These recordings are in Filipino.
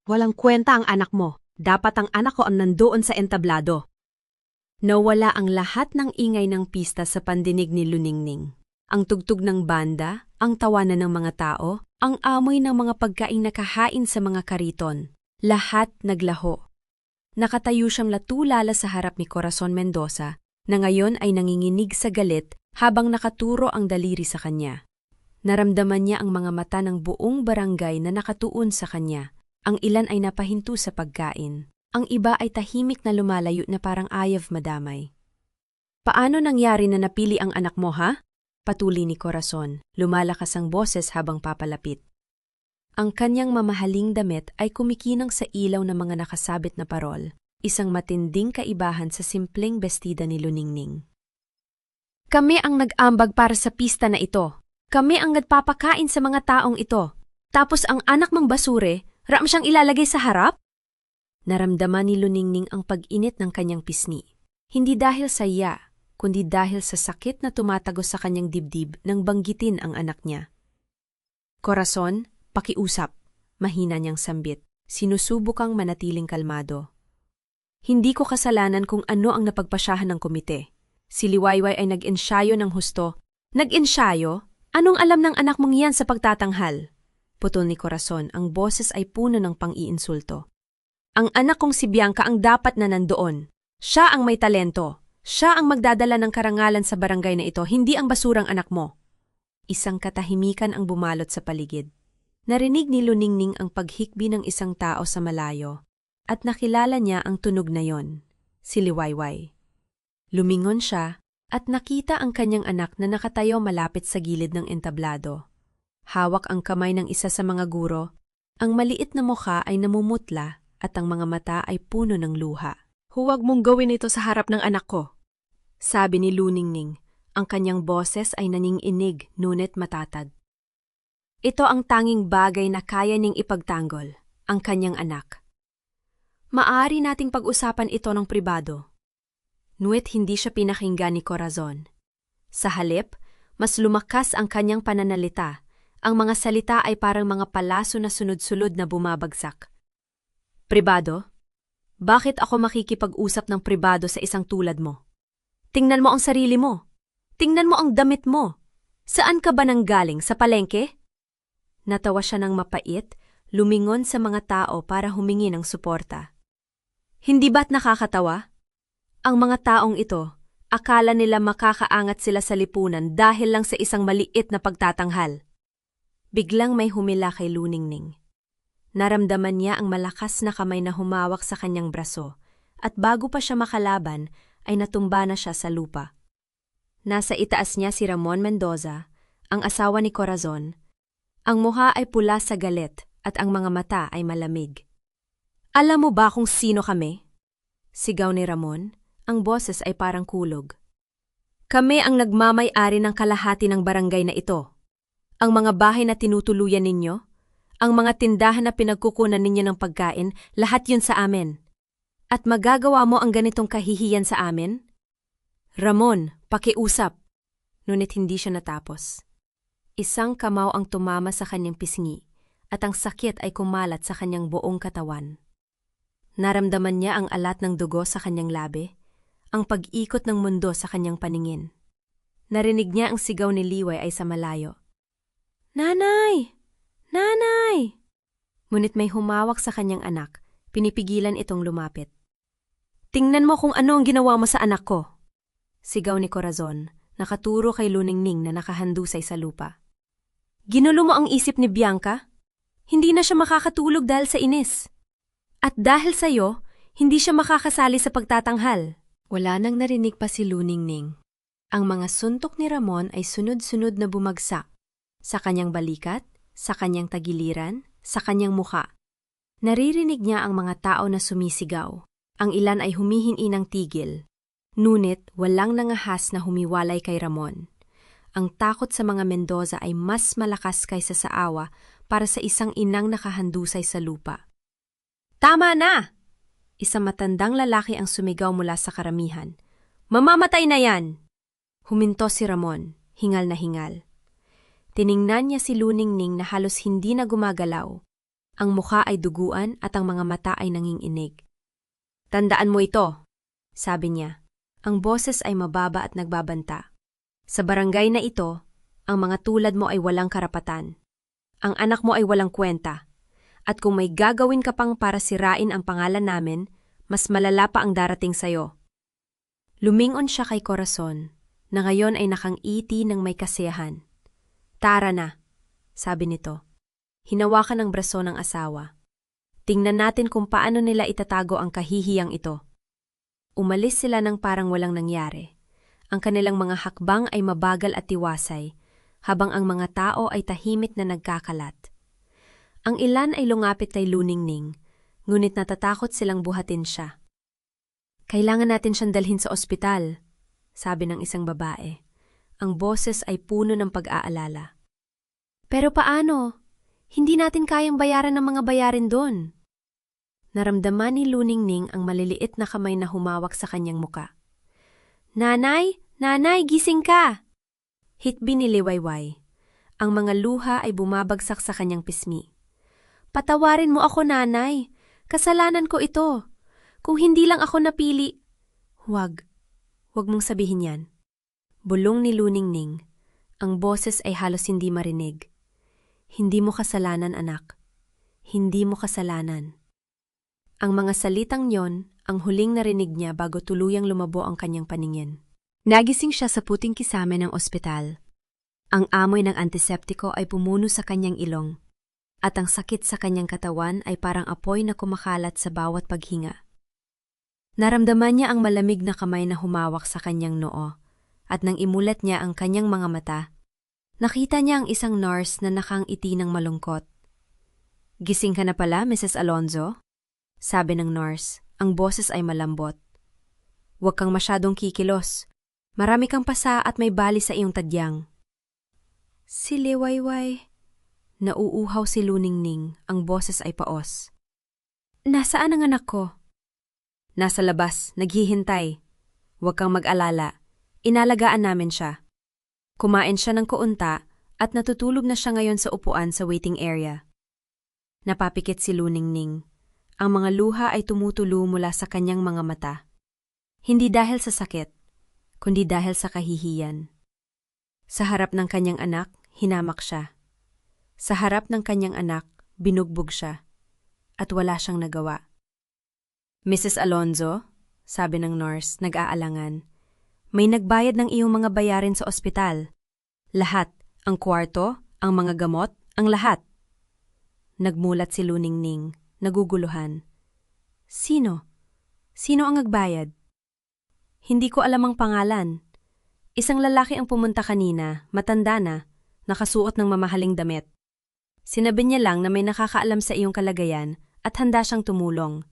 Walang kwenta ang anak mo. Dapat ang anak ko ang nandoon sa entablado. Nawala ang lahat ng ingay ng pista sa pandinig ni Luningning. Ang tugtog ng banda, ang tawanan ng mga tao, ang amoy ng mga pagkaing nakahain sa mga kariton. Lahat naglaho. Nakatayo siyang latulala sa harap ni Corazon Mendoza, na ngayon ay nanginginig sa galit habang nakaturo ang daliri sa kanya. Naramdaman niya ang mga mata ng buong barangay na nakatuon sa kanya. Ang ilan ay napahinto sa pagkain. Ang iba ay tahimik na lumalayo na parang ayaw madamay. Paano nangyari na napili ang anak mo, ha? Patuli ni Corazon, lumalakas ang boses habang papalapit. Ang kanyang mamahaling damit ay kumikinang sa ilaw ng mga nakasabit na parol, isang matinding kaibahan sa simpleng bestida ni Luningning. Kami ang nag-ambag para sa pista na ito. Kami ang nagpapakain sa mga taong ito. Tapos ang anak mong basure, ram siyang ilalagay sa harap? Naramdaman ni Luningning ang pag-init ng kanyang pisngi. Hindi dahil sa iya, kundi dahil sa sakit na tumatagos sa kanyang dibdib nang banggitin ang anak niya. Corazon, pakiusap, mahina niyang sambit. Sinusubukang manatiling kalmado. Hindi ko kasalanan kung ano ang napagpasyahan ng komite. Si Liwayway ay nag-ensyayo ng husto. Nag-ensyayo? Anong alam ng anak mong yan sa pagtatanghal? Putol ni Corazon, ang boses ay puno ng pang-iinsulto. Ang anak kong si Bianca ang dapat na nandoon. Siya ang may talento. Siya ang magdadala ng karangalan sa barangay na ito, hindi ang basurang anak mo. Isang katahimikan ang bumalot sa paligid. Narinig ni Luningning ang paghikbi ng isang tao sa malayo at nakilala niya ang tunog na yon, si Liwayway. Lumingon siya at nakita ang kanyang anak na nakatayo malapit sa gilid ng entablado. Hawak ang kamay ng isa sa mga guro, ang maliit na mukha ay namumutla at ang mga mata ay puno ng luha. Huwag mong gawin ito sa harap ng anak ko, sabi ni Luningning. Ang kanyang boses ay nanginginig ngunit matatag. Ito ang tanging bagay na kaya ning ipagtanggol, ang kanyang anak. Maaari nating pag-usapan ito ng pribado. Nuwit hindi siya pinakinggan ni Corazon. Sa halip, mas lumakas ang kanyang pananalita. Ang mga salita ay parang mga palaso na sunod-sulod na bumabagsak. Pribado? Bakit ako makikipag-usap ng pribado sa isang tulad mo? Tingnan mo ang sarili mo. Tingnan mo ang damit mo. Saan ka ba nanggaling, sa palengke? Natawa siya ng mapait, lumingon sa mga tao para humingi ng suporta. Hindi ba't nakakatawa? Ang mga taong ito, akala nila makakaangat sila sa lipunan dahil lang sa isang maliit na pagtatanghal. Biglang may humila kay Luningning. Naramdaman niya ang malakas na kamay na humawak sa kanyang braso, at bago pa siya makalaban, ay natumba na siya sa lupa. Nasa itaas niya si Ramon Mendoza, ang asawa ni Corazon. Ang mukha ay pula sa galit at ang mga mata ay malamig. Alam mo ba kung sino kami? Sigaw ni Ramon, ang boses ay parang kulog. Kami ang nagmamay-ari ng kalahati ng barangay na ito. Ang mga bahay na tinutuluyan ninyo, ang mga tindahan na pinagkukunan ninyo ng pagkain, lahat yun sa amin. At magagawa mo ang ganitong kahihiyan sa amin? Ramon, pakiusap. Ngunit hindi siya natapos. Isang kamaw ang tumama sa kanyang pisngi at ang sakit ay kumalat sa kanyang buong katawan. Naramdaman niya ang alat ng dugo sa kanyang labi, ang pag-ikot ng mundo sa kanyang paningin. Narinig niya ang sigaw ni Liway ay sa malayo. Nanay! Nanay! Ngunit may humawak sa kanyang anak, pinipigilan itong lumapit. Tingnan mo kung ano ang ginawa mo sa anak ko! Sigaw ni Corazon, nakaturo kay Luningning na nakahandusay sa lupa. Ginulo mo ang isip ni Bianca? Hindi na siya makakatulog dahil sa inis. At dahil sa'yo, hindi siya makakasali sa pagtatanghal. Wala nang narinig pa si Luningning. Ang mga suntok ni Ramon ay sunod-sunod na bumagsak. Sa kanyang balikat, sa kanyang tagiliran, sa kanyang mukha. Naririnig niya ang mga tao na sumisigaw. Ang ilan ay humihingi ng tigil. Ngunit walang nangahas na humiwalay kay Ramon. Ang takot sa mga Mendoza ay mas malakas kaysa sa awa para sa isang inang nakahandusay sa lupa. Tama na! Isang matandang lalaki ang sumigaw mula sa karamihan. Mamamatay na yan! Huminto si Ramon, hingal na hingal. Tiningnan niya si Luningning na halos hindi na gumagalaw. Ang mukha ay duguan at ang mga mata ay nanginginig. Tandaan mo ito, sabi niya. Ang boses ay mababa at nagbabanta. Sa barangay na ito, ang mga tulad mo ay walang karapatan. Ang anak mo ay walang kwenta. At kung may gagawin ka pang para sirain ang pangalan namin, mas malala pa ang darating sa'yo. Lumingon siya kay Corazon, na ngayon ay nakangiti ng may kasiyahan. Tara na, sabi nito. Hinawakan ang braso ng asawa. Tingnan natin kung paano nila itatago ang kahihiyang ito. Umalis sila ng parang walang nangyari. Ang kanilang mga hakbang ay mabagal at tiwasay, habang ang mga tao ay tahimik na nagkakalat. Ang ilan ay lumapit kay Luningning, ngunit natatakot silang buhatin siya. Kailangan natin siyang dalhin sa ospital, sabi ng isang babae. Ang boses ay puno ng pag-aalala. Pero paano? Hindi natin kayang bayaran ng mga bayarin doon. Naramdaman ni Luningning ang maliliit na kamay na humawak sa kanyang muka. Nanay! Nanay! Gising ka! Hitbi ni Liwayway. Ang mga luha ay bumabagsak sa kanyang pismi. Patawarin mo ako, nanay. Kasalanan ko ito. Kung hindi lang ako napili. Huwag. Huwag mong sabihin yan. Bulong ni Luningning. Ang boses ay halos hindi marinig. Hindi mo kasalanan, anak. Hindi mo kasalanan. Ang mga salitang yon, ang huling narinig niya bago tuluyang lumabo ang kanyang paningin. Nagising siya sa puting kisame ng ospital. Ang amoy ng antiseptiko ay pumuno sa kanyang ilong, at ang sakit sa kanyang katawan ay parang apoy na kumakalat sa bawat paghinga. Naramdaman niya ang malamig na kamay na humawak sa kanyang noo, at nang imulat niya ang kanyang mga mata, nakita niya ang isang nurse na nakangiti ng malungkot. Gising ka na pala, Mrs. Alonzo? Sabi ng nurse, ang boses ay malambot. Huwag kang masyadong kikilos. Marami kang pasa at may bali sa iyong tadyang. Si Liwayway. Nauuhaw si Luningning, ang boses ay paos. Nasaan ang anak ko? Nasa labas, naghihintay. Huwag kang mag-alala. Inalagaan namin siya. Kumain siya ng kuunta at natutulog na siya ngayon sa upuan sa waiting area. Napapikit si Luningning. Ang mga luha ay tumutulo mula sa kanyang mga mata. Hindi dahil sa sakit, kundi dahil sa kahihiyan. Sa harap ng kanyang anak, hinamak siya. Sa harap ng kanyang anak, binugbog siya. At wala siyang nagawa. Mrs. Alonzo, sabi ng nurse, nag-aalangan, may nagbayad ng iyong mga bayarin sa ospital. Lahat, ang kwarto, ang mga gamot, ang lahat. Nagmulat si Luningning. Naguguluhan. Sino? Sino ang nagbayad? Hindi ko alam ang pangalan. Isang lalaki ang pumunta kanina, matanda na, nakasuot ng mamahaling damit. Sinabi niya lang na may nakakaalam sa iyong kalagayan at handa siyang tumulong.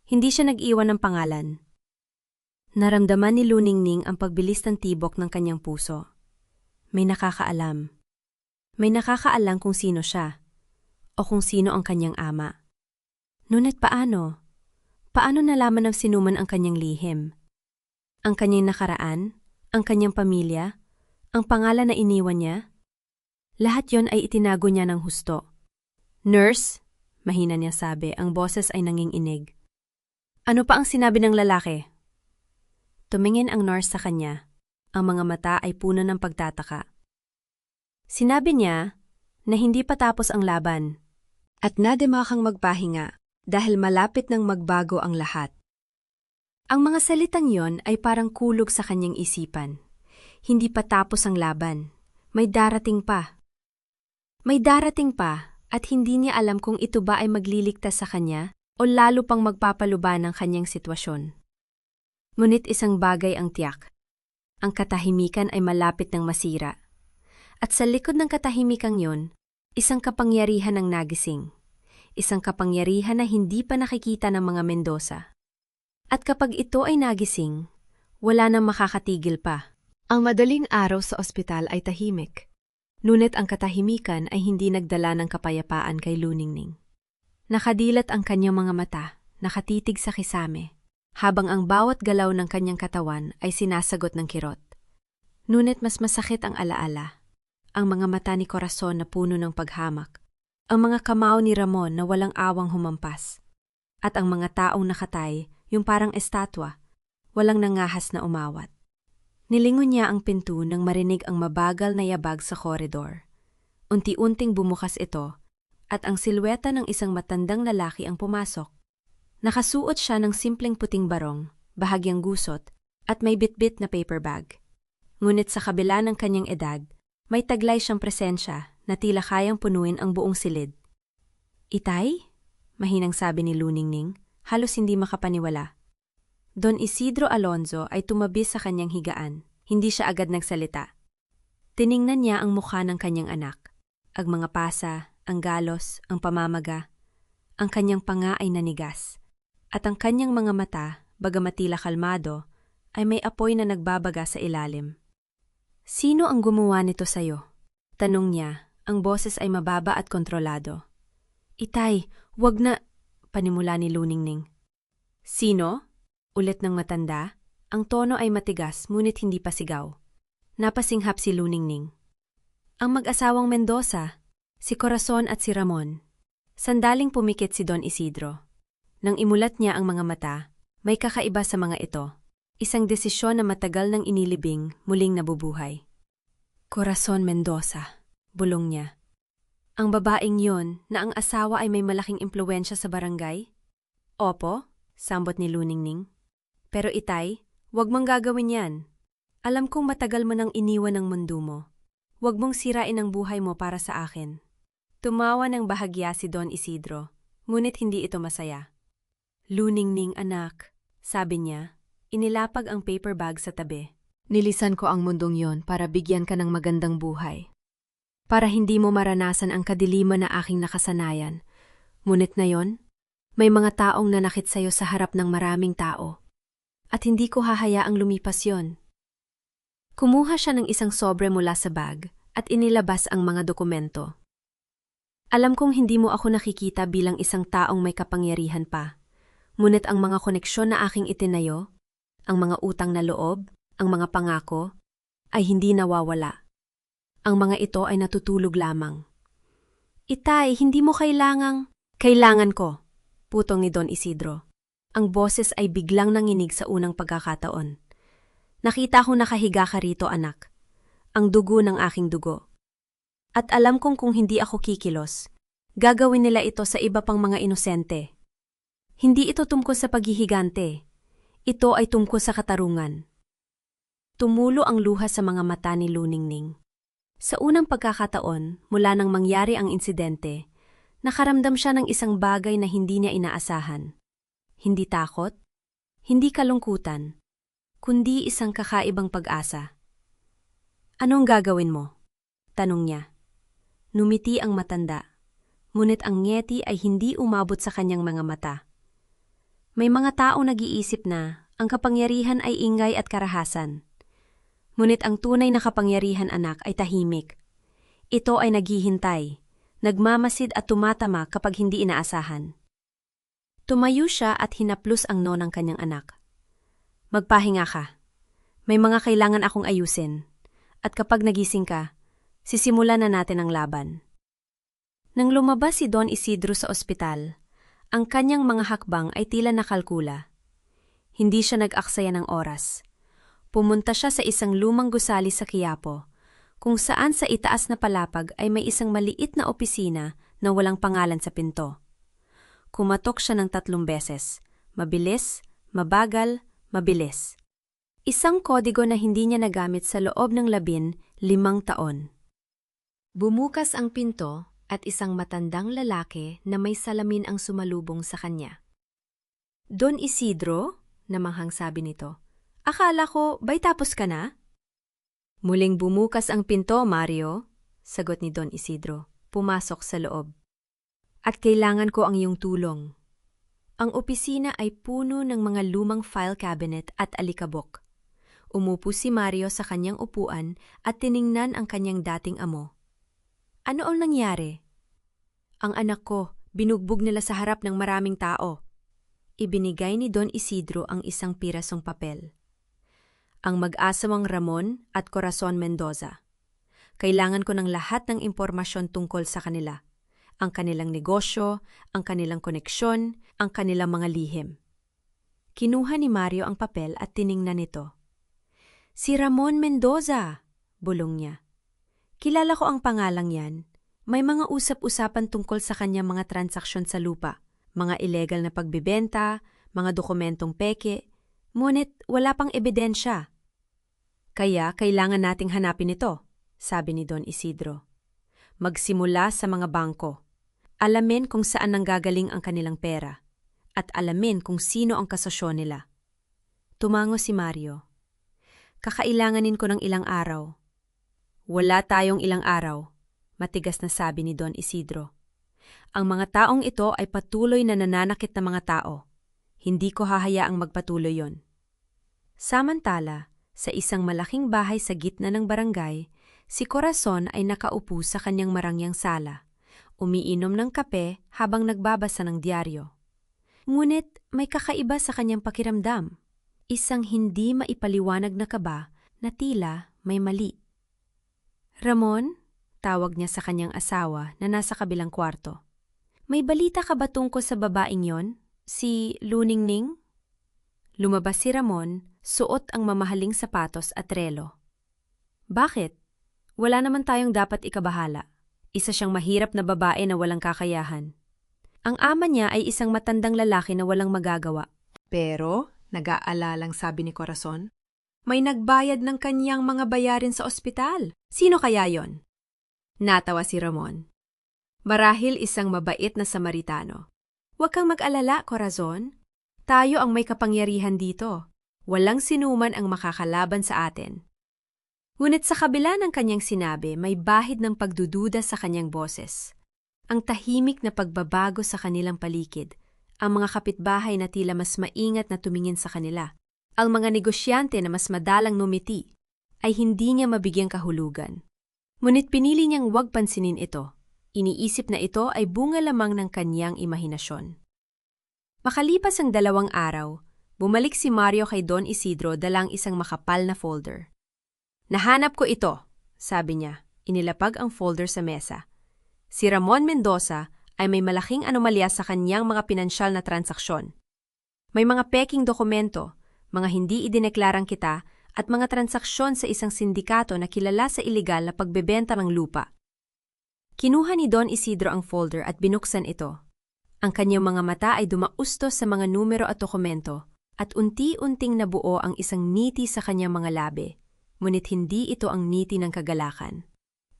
Hindi siya nag-iwan ng pangalan. Naramdaman ni Luningning ang pagbilis ng tibok ng kanyang puso. May nakakaalam. May nakakaalam kung sino siya o kung sino ang kanyang ama. Ngunit paano? Paano nalaman ng sinuman ang kanyang lihim? Ang kanyang nakaraan? Ang kanyang pamilya? Ang pangalan na iniwan niya? Lahat yon ay itinago niya ng husto. Nurse, mahina niya sabi, ang boses ay nanginginig. Ano pa ang sinabi ng lalaki? Tumingin ang nurse sa kanya. Ang mga mata ay puno ng pagtataka. Sinabi niya na hindi pa tapos ang laban at nadimakang magpahinga. Dahil malapit nang magbago ang lahat. Ang mga salitang yon ay parang kulog sa kanyang isipan. Hindi pa tapos ang laban. May darating pa. May darating pa at hindi niya alam kung ito ba ay magliligtas sa kanya o lalo pang magpapaluba ng kanyang sitwasyon. Ngunit isang bagay ang tiyak. Ang katahimikan ay malapit ng masira. At sa likod ng katahimikang yon, isang kapangyarihan ang nagising. Isang kapangyarihan na hindi pa nakikita ng mga Mendoza. At kapag ito ay nagising, wala nang makakatigil pa. Ang madaling araw sa ospital ay tahimik. Ngunit ang katahimikan ay hindi nagdala ng kapayapaan kay Luningning. Nakadilat ang kanyang mga mata, nakatitig sa kisame, habang ang bawat galaw ng kanyang katawan ay sinasagot ng kirot. Ngunit mas masakit ang alaala, ang mga mata ni Corazon na puno ng paghamak, Ang mga kamao ni Ramon na walang awang humampas. At ang mga taong nakatay, yung parang estatwa, walang nangahas na umawat. Nilingon niya ang pinto nang marinig ang mabagal na yabag sa koridor. Unti-unting bumukas ito, at ang silweta ng isang matandang lalaki ang pumasok. Nakasuot siya ng simpleng puting barong, bahagyang gusot, at may bitbit na paper bag. Ngunit sa kabila ng kanyang edad, may taglay siyang presensya na tila kayang punuin ang buong silid. "Itay?" Mahinang sabi ni Luningning, halos hindi makapaniwala. Don Isidro Alonzo ay tumabi sa kanyang higaan. Hindi siya agad nagsalita. Tiningnan niya ang mukha ng kanyang anak. Ang mga pasa, ang galos, ang pamamaga. Ang kanyang panga ay nanigas. At ang kanyang mga mata, bagamat tila kalmado, ay may apoy na nagbabaga sa ilalim. "Sino ang gumawa nito sa'yo?" Tanong niya, ang boses ay mababa at kontrolado. "Itay, wag na," panimula ni Luningning. "Sino?" Ulit ng matanda. Ang tono ay matigas, ngunit hindi pa sigaw. Napasinghap si Luningning. "Ang mag-asawang Mendoza, si Corazon at si Ramon." Sandaling pumikit si Don Isidro. Nang imulat niya ang mga mata, may kakaiba sa mga ito. Isang desisyon na matagal nang inilibing, muling nabubuhay. "Corazon Mendoza," bulong niya. "Ang babaeng yon na ang asawa ay may malaking impluwensya sa barangay?" "Opo," sambot ni Luningning. "Pero itay, wag mong gagawin yan. Alam kong matagal mo nang iniwan ang mundo mo. Wag mong sirain ang buhay mo para sa akin." Tumawa ng bahagya si Don Isidro, ngunit hindi ito masaya. "Luningning anak," sabi niya, inilapag ang paper bag sa tabi. "Nilisan ko ang mundong yon para bigyan ka ng magandang buhay. Para hindi mo maranasan ang kadiliman na aking nakasanayan. Ngunit ngayon, may mga taong nanakit sa'yo sa harap ng maraming tao. At hindi ko hahayaang lumipas yon." Kumuha siya ng isang sobre mula sa bag at inilabas ang mga dokumento. "Alam kong hindi mo ako nakikita bilang isang taong may kapangyarihan pa. Ngunit ang mga koneksyon na aking itinayo, ang mga utang na loob, ang mga pangako, ay hindi nawawala. Ang mga ito ay natutulog lamang." "Itay, hindi mo kailangang..." "Kailangan ko," putong ni Don Isidro. Ang boses ay biglang nanginig sa unang pagkakataon. "Nakita ko nakahiga ka rito, anak. Ang dugo ng aking dugo. At alam kong kung hindi ako kikilos, gagawin nila ito sa iba pang mga inosente. Hindi ito tungkol sa paghihigante. Ito ay tungkol sa katarungan." Tumulo ang luha sa mga mata ni Luningning. Sa unang pagkakataon, mula nang mangyari ang insidente, nakaramdam siya ng isang bagay na hindi niya inaasahan. Hindi takot, hindi kalungkutan, kundi isang kakaibang pag-asa. "Anong gagawin mo?" tanong niya. Numiti ang matanda, ngunit ang ngeti ay hindi umabot sa kanyang mga mata. May mga tao nag-iisip na ang kapangyarihan ay ingay at karahasan. Ngunit ang tunay na kapangyarihan, anak, ay tahimik. Ito ay naghihintay, nagmamasid at tumatama kapag hindi inaasahan. Tumayo siya at hinaplos ang noo ng kanyang anak. "Magpahinga ka. May mga kailangan akong ayusin. At kapag nagising ka, sisimulan na natin ang laban." Nang lumabas si Don Isidro sa ospital, ang kanyang mga hakbang ay tila nakalkula. Hindi siya nag-aksaya ng oras. Pumunta siya sa isang lumang gusali sa Quiapo, kung saan sa itaas na palapag ay may isang maliit na opisina na walang pangalan sa pinto. Kumatok siya ng 3 beses. Mabilis, mabagal, mabilis. Isang kodigo na hindi niya nagamit sa loob ng 15 taon. Bumukas ang pinto at isang matandang lalaki na may salamin ang sumalubong sa kanya. "Don Isidro?" namanghang sabi nito. "Akala ko, ba'y tapos ka na?" "Muling bumukas ang pinto, Mario," sagot ni Don Isidro. Pumasok sa loob. "At kailangan ko ang iyong tulong." Ang opisina ay puno ng mga lumang file cabinet at alikabok. Umupo si Mario sa kanyang upuan at tiningnan ang kanyang dating amo. "Ano ang nangyari?" "Ang anak ko, binugbog nila sa harap ng maraming tao." Ibinigay ni Don Isidro ang isang pirasong papel. "Ang mag-asawang Ramon at Corazon Mendoza. Kailangan ko ng lahat ng impormasyon tungkol sa kanila. ang kanilang negosyo, ang kanilang koneksyon, ang kanilang mga lihim. Kinuha ni Mario ang papel at tiningnan ito. "Si Ramon Mendoza," bulong niya. "Kilala ko ang pangalang yan. May mga usap-usapan tungkol sa kanyang mga transaksyon sa lupa, mga illegal na pagbibenta, mga dokumentong peke, ngunit wala pang ebidensya. Kaya kailangan nating hanapin ito," sabi ni Don Isidro. "Magsimula sa mga bangko. Alamin kung saan nanggagaling ang kanilang pera, at alamin kung sino ang kasosyo nila." Tumango si Mario. "Kakailanganin ko ng ilang araw." "Wala tayong ilang araw," matigas na sabi ni Don Isidro. "Ang mga taong ito ay patuloy na nananakit na mga tao. Hindi ko hahayaang magpatuloy yon." Samantala, sa isang malaking bahay sa gitna ng barangay, si Corazon ay nakaupo sa kanyang marangyang sala, umiinom ng kape habang nagbabasa ng diaryo. Ngunit may kakaiba sa kanyang pakiramdam. Isang hindi maipaliwanag na kaba na tila may mali. "Ramon?" tawag niya sa kanyang asawa na nasa kabilang kwarto. "May balita ka ba tungkol sa babaeng yon? Si Luningning?" Lumabas si Ramon, suot ang mamahaling sapatos at relo. "Bakit? Wala naman tayong dapat ikabahala. Isa siyang mahirap na babae na walang kakayahan. Ang ama niya ay isang matandang lalaki na walang magagawa." "Pero," nag-aalalang sabi ni Corazon, "may nagbayad ng kanyang mga bayarin sa ospital. Sino kaya yon?" Natawa si Ramon. "Marahil isang mabait na Samaritano." "Huwag kang mag-alala, Corazon. Tayo ang may kapangyarihan dito. Walang sinuman ang makakalaban sa atin." Ngunit sa kabila ng kanyang sinabi, may bahid ng pagdududa sa kanyang boses. Ang tahimik na pagbabago sa kanilang paligid, ang mga kapitbahay na tila mas maingat na tumingin sa kanila, ang mga negosyante na mas madalang numiti, ay hindi niya mabigyang kahulugan. Ngunit pinili niyang huwag pansinin ito. Iniisip na ito ay bunga lamang ng kanyang imahinasyon. Makalipas ang 2 araw, bumalik si Mario kay Don Isidro dalang isang makapal na folder. "Nahanap ko ito," sabi niya. Inilapag ang folder sa mesa. "Si Ramon Mendoza ay may malaking anomalya sa kanyang mga pinansyal na transaksyon. May mga peking dokumento, mga hindi idineklarang kita, at mga transaksyon sa isang sindikato na kilala sa ilegal na pagbebenta ng lupa." Kinuha ni Don Isidro ang folder at binuksan ito. Ang kanyang mga mata ay dumaustos sa mga numero at dokumento, at unti-unting nabuo ang isang niti sa kanyang mga labi, ngunit hindi ito ang niti ng kagalakan.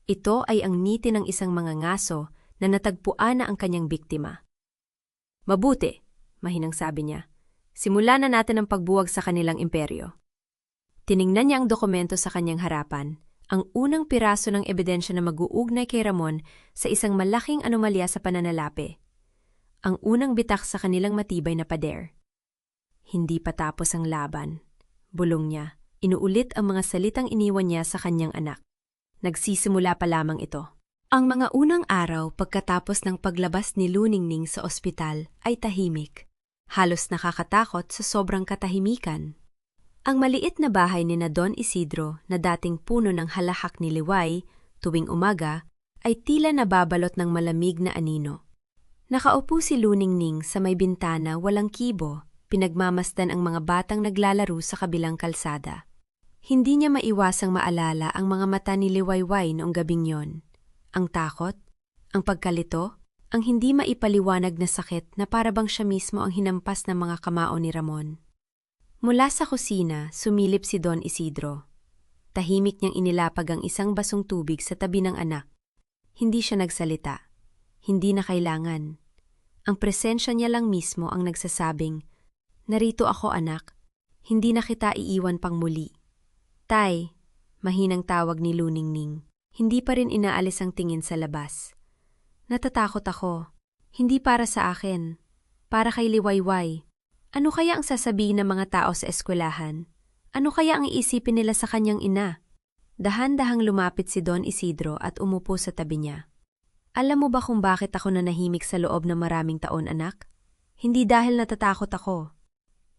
Ito ay ang niti ng isang mga ngaso na natagpuan na ang kanyang biktima. "Mabuti," mahinang sabi niya. "Simulan na natin ang pagbuwag sa kanilang imperyo." Tiningnan niya ang dokumento sa kanyang harapan, ang unang piraso ng ebidensya na mag-uugnay kay Ramon sa isang malaking anomalya sa pananalapi. Ang unang bitak sa kanilang matibay na pader. "Hindi pa tapos ang laban," bulong niya. Inuulit ang mga salitang iniwan niya sa kanyang anak. Nagsisimula pa lamang ito. Ang mga unang araw pagkatapos ng paglabas ni Luningning sa ospital ay tahimik. Halos nakakatakot sa sobrang katahimikan. Ang maliit na bahay ni Don Isidro na dating puno ng halahak ni liway tuwing umaga ay tila nababalot ng malamig na anino. Nakaupo si Luningning sa may bintana walang kibo, pinagmamasdan ang mga batang naglalaro sa kabilang kalsada. Hindi niya maiwasang maalala ang mga mata ni Liwayway noong gabing yon. Ang takot, ang pagkalito, ang hindi maipaliwanag na sakit na parabang siya mismo ang hinampas ng mga kamao ni Ramon. Mula sa kusina, sumilip si Don Isidro. Tahimik niyang inilapag ang isang basong tubig sa tabi ng anak. Hindi siya nagsalita. Hindi na kailangan. Ang presensya niya lang mismo ang nagsasabing, "Narito ako, anak. Hindi na kita iiwan pang muli." "Tay," mahinang tawag ni Luningning. Hindi pa rin inaalis ang tingin sa labas. "Natatakot ako. Hindi para sa akin. Para kay Liwayway. Ano kaya ang sasabihin ng mga tao sa eskwelahan? Ano kaya ang iisipin nila sa kanyang ina?" Dahan-dahang lumapit si Don Isidro at umupo sa tabi niya. "Alam mo ba kung bakit ako nanahimik sa loob ng maraming taon, anak? Hindi dahil natatakot ako,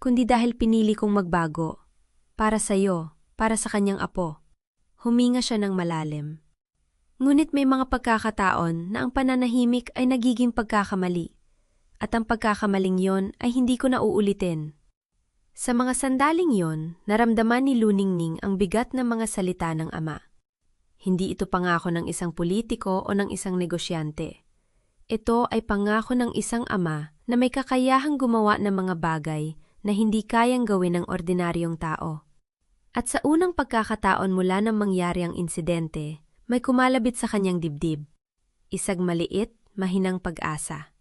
kundi dahil pinili kong magbago. Para sa'yo, para sa kanyang apo." Huminga siya ng malalim. Ngunit may mga pagkakataon na ang pananahimik ay nagiging pagkakamali. At ang pagkakamaling yon ay hindi ko na uulitin. Sa mga sandaling yon, naramdaman ni Luningning ang bigat ng mga salita ng ama. Hindi ito pangako ng isang politiko o ng isang negosyante. Ito ay pangako ng isang ama na may kakayahang gumawa ng mga bagay na hindi kayang gawin ng ordinaryong tao. At sa unang pagkakataon mula nang mangyari ang insidente, may kumalabit sa kanyang dibdib. Isang maliit, mahinang pag-asa.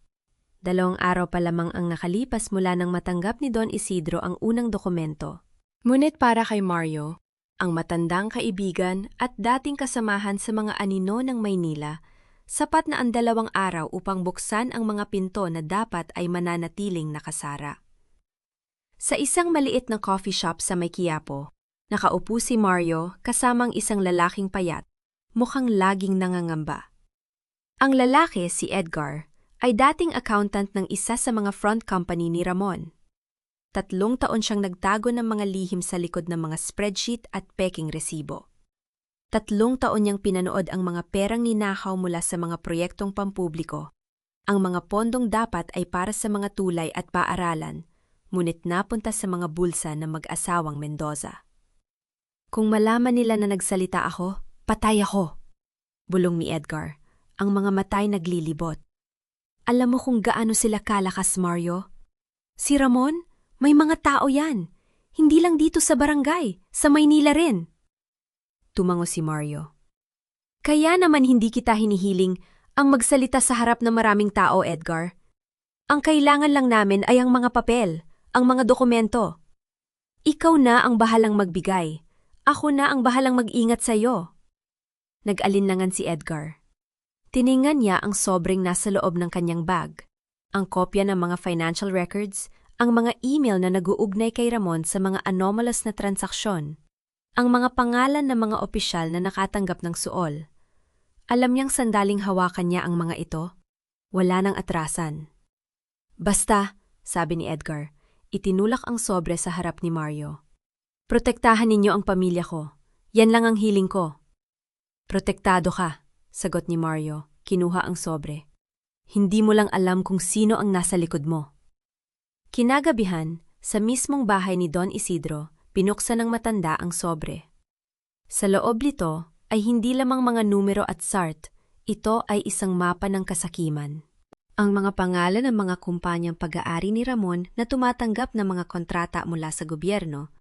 2 araw pa lamang ang nakalipas mula nang matanggap ni Don Isidro ang unang dokumento. Ngunit para kay Mario, ang matandang kaibigan at dating kasamahan sa mga anino ng Maynila, sapat na ang 2 araw upang buksan ang mga pinto na dapat ay mananatiling nakasara. Sa isang maliit na coffee shop sa May Quiapo, nakaupo si Mario kasamang isang lalaking payat, mukhang laging nangangamba. Ang lalaki, si Edgar, ay dating accountant ng isa sa mga front company ni Ramon. 3 taon siyang nagtago ng mga lihim sa likod ng mga spreadsheet at peking resibo. 3 taon niyang pinanood ang mga perang ninakaw mula sa mga proyektong pampubliko. Ang mga pondong dapat ay para sa mga tulay at paaralan, ngunit napunta sa mga bulsa ng mag-asawang Mendoza. Kung malaman nila na nagsalita ako, patay ako, bulong ni Edgar, ang mga matay naglilibot. Alam mo kung gaano sila kalakas, Mario? Si Ramon, may mga tao yan. Hindi lang dito sa barangay, sa Maynila rin. Tumango si Mario. Kaya naman hindi kita hinihiling ang magsalita sa harap ng maraming tao, Edgar. Ang kailangan lang namin ay ang mga papel, ang mga dokumento. Ikaw na ang bahalang magbigay. Ako na ang bahalang mag-ingat sa iyo. Nag-alinlangan si Edgar. Tiningnan niya ang sobreng nasa loob ng kanyang bag, ang kopya ng mga financial records, ang mga email na nag-uugnay kay Ramon sa mga anomalous na transaksyon, ang mga pangalan ng mga opisyal na nakatanggap ng suol. Alam niyang sandaling hawakan niya ang mga ito. Wala nang atrasan. Basta, sabi ni Edgar, itinulak ang sobre sa harap ni Mario. Protektahan ninyo ang pamilya ko. Yan lang ang hiling ko. Protektado ka, sagot ni Mario, kinuha ang sobre. Hindi mo lang alam kung sino ang nasa likod mo. Kinagabihan, sa mismong bahay ni Don Isidro, pinuksan ng matanda ang sobre. Sa loob nito ay hindi lamang mga numero at SART, ito ay isang mapa ng kasakiman. Ang mga pangalan ng mga kumpanyang pag-aari ni Ramon na tumatanggap ng mga kontrata mula sa gobyerno,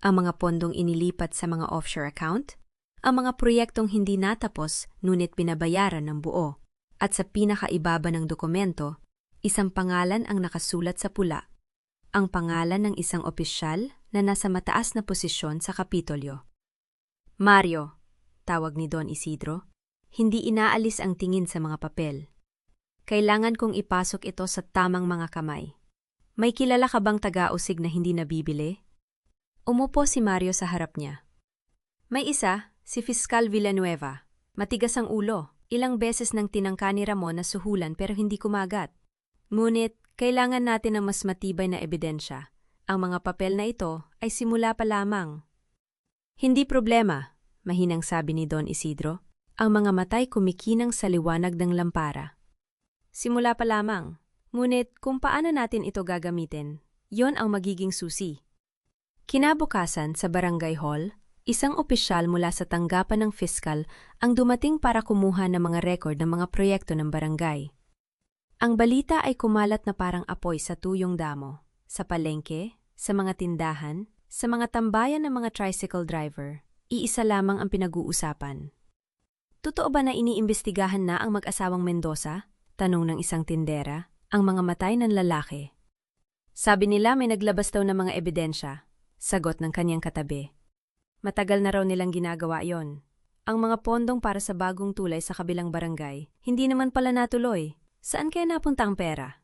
ang mga pondong inilipat sa mga offshore account, ang mga proyektong hindi natapos ngunit binabayaran ng buo. At sa pinakaibaba ng dokumento, isang pangalan ang nakasulat sa pula. Ang pangalan ng isang opisyal na nasa mataas na posisyon sa Kapitolyo. Mario, tawag ni Don Isidro, hindi inaalis ang tingin sa mga papel. Kailangan kong ipasok ito sa tamang mga kamay. May kilala ka bang taga-usig na hindi nabibili? Umupo si Mario sa harap niya. May isa, si Fiscal Villanueva. Matigas ang ulo. Ilang beses nang tinangka ni Ramon na suhulan pero hindi kumagat. Ngunit, kailangan natin ng mas matibay na ebidensya. Ang mga papel na ito ay simula pa lamang. Hindi problema, mahinang sabi ni Don Isidro. Ang mga matay kumikinang sa liwanag ng lampara. Simula pa lamang. Ngunit kung paano natin ito gagamitin, yon ang magiging susi. Kinabukasan sa Barangay Hall, isang opisyal mula sa tanggapan ng fiskal ang dumating para kumuha ng mga record ng mga proyekto ng barangay. Ang balita ay kumalat na parang apoy sa tuyong damo, sa palengke, sa mga tindahan, sa mga tambayan ng mga tricycle driver, iisa lamang ang pinag-uusapan. Totoo ba na iniimbestigahan na ang mag-asawang Mendoza? Tanong ng isang tindera, ang mga matay ng lalaki. Sabi nila may naglabas daw ng mga ebidensya, sagot ng kanyang katabi. Matagal na raw nilang ginagawa yon. Ang mga pondong para sa bagong tulay sa kabilang barangay, hindi naman pala natuloy. Saan kaya napunta ang pera?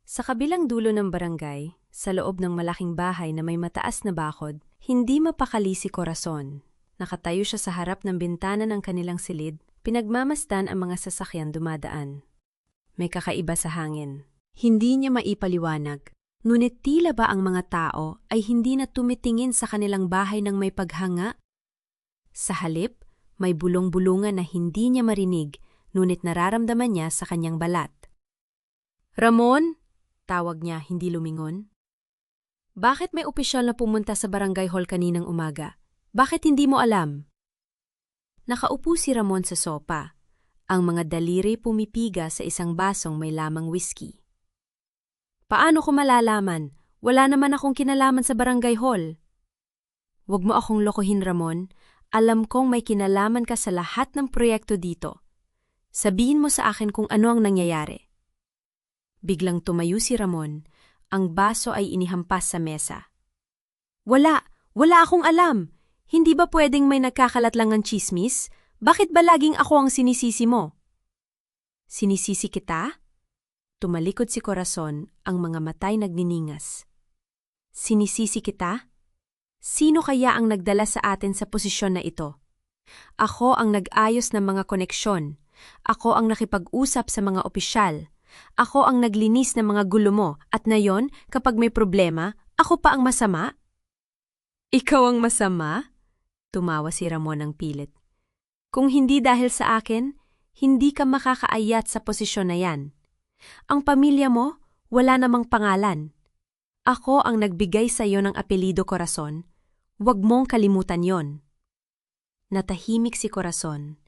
Sa kabilang dulo ng barangay, sa loob ng malaking bahay na may mataas na bakod, hindi mapakali si Corazon. Nakatayo siya sa harap ng bintana ng kanilang silid, pinagmamasdan ang mga sasakyan dumadaan. May kakaiba sa hangin. Hindi niya maipaliwanag. Ngunit tila ba ang mga tao ay hindi na tumitingin sa kanilang bahay ng may paghanga? Sa halip, May bulong-bulungan na hindi niya marinig, ngunit nararamdaman niya sa kanyang balat. Ramon? Tawag niya, hindi lumingon. Bakit may opisyal na pumunta sa barangay hall kaninang umaga? Bakit hindi mo alam? Nakaupo si Ramon sa sopa. Ang mga daliri pumipiga sa isang basong may lamang whiskey. Paano ko malalaman? Wala naman akong kinalaman sa barangay hall. Huwag mo akong lokohin, Ramon. Alam kong may kinalaman ka sa lahat ng proyekto dito. Sabihin mo sa akin kung ano ang nangyayari. Biglang tumayo si Ramon. Ang baso ay inihampas sa mesa. Wala akong alam. Hindi ba pwedeng may nagkakalat lang ng tsismis? Bakit ba laging ako ang sinisisi mo? Sinisisi kita? Tumalikod si Corazon, ang mga matay nagniningas. Sinisisi kita? Sino kaya ang nagdala sa atin sa posisyon na ito? Ako ang nag-ayos ng mga koneksyon. Ako ang nakipag-usap sa mga opisyal. Ako ang naglinis ng mga gulo mo at ngayon, kapag may problema, ako pa ang masama? Ikaw ang masama? Tumawa si Ramon ng pilit. Kung hindi dahil sa akin, hindi ka makakaayat sa posisyon na yan. Ang pamilya mo, wala namang pangalan. Ako ang nagbigay sa iyo ng apelido Corazon. Huwag mong kalimutan yon. Natahimik si Corazon.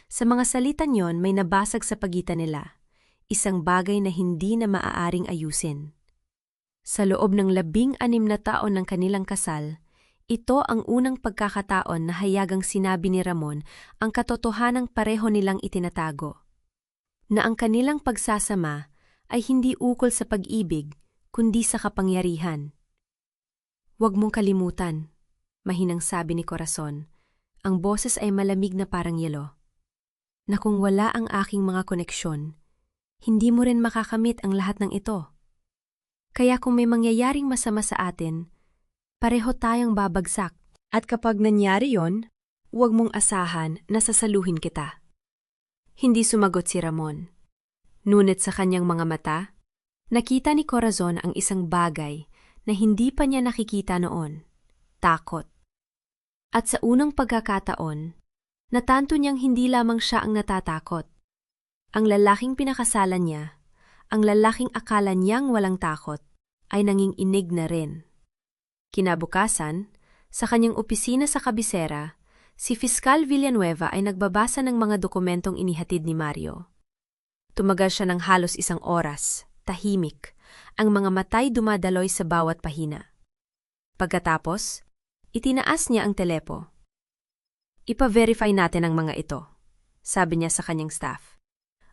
Sa mga salitan yon may nabasag sa pagitan nila. Isang bagay na hindi na maaaring ayusin. Sa loob ng 16 na taon ng kanilang kasal, ito ang unang pagkakataon na hayagang sinabi ni Ramon ang katotohanang pareho nilang itinatago. Na ang kanilang pagsasama ay hindi ukol sa pag-ibig, kundi sa kapangyarihan. Huwag mong kalimutan, mahinang sabi ni Corazon. Ang boses ay malamig na parang yelo. Na kung wala ang aking mga koneksyon, hindi mo rin makakamit ang lahat ng ito. Kaya kung may mangyayaring masama sa atin, pareho tayong babagsak. At kapag nangyari yon, huwag mong asahan na sasaluhin kita. Hindi sumagot si Ramon. Ngunit sa kanyang mga mata, nakita ni Corazon ang isang bagay na hindi pa niya nakikita noon. Takot. At sa unang pagkakataon, natanto niyang hindi lamang siya ang natatakot. Ang lalaking pinakasalan niya, ang lalaking akala niyang walang takot, ay nanging inig na rin. Kinabukasan, sa kanyang opisina sa kabisera, si Fiskal Villanueva ay nagbabasa ng mga dokumentong inihatid ni Mario. Tumagal siya ng halos 1 oras, tahimik, ang mga matay dumadaloy sa bawat pahina. Pagkatapos, itinaas niya ang telepo. Ipa-verify natin ang mga ito, sabi niya sa kanyang staff.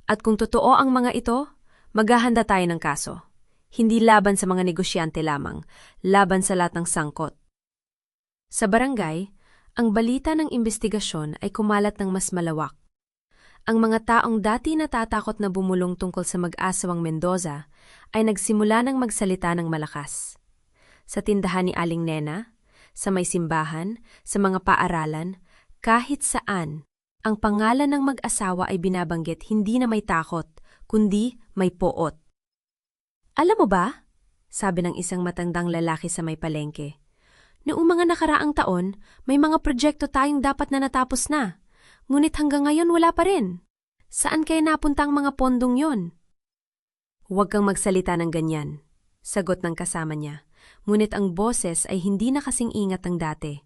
At kung totoo ang mga ito, maghahanda tayo ng kaso. Hindi laban sa mga negosyante lamang, laban sa lahat ng sangkot. Sa barangay, ang balita ng investigasyon ay kumalat ng mas malawak. Ang mga taong dati natatakot na bumulong tungkol sa mag-asawang Mendoza ay nagsimula ng magsalita ng malakas. Sa tindahan ni Aling Nena, sa may simbahan, sa mga paaralan, kahit saan, ang pangalan ng mag-asawa ay binabanggit hindi na may takot, kundi may poot. Alam mo ba? Sabi ng isang matandang lalaki sa may palengke. Noong mga nakaraang taon, may mga proyekto tayong dapat na natapos na. Ngunit hanggang ngayon wala pa rin. Saan kaya napunta ang mga pondong yon? Huwag kang magsalita ng ganyan, sagot ng kasama niya. Ngunit ang boses ay hindi na kasing ingat ng dati.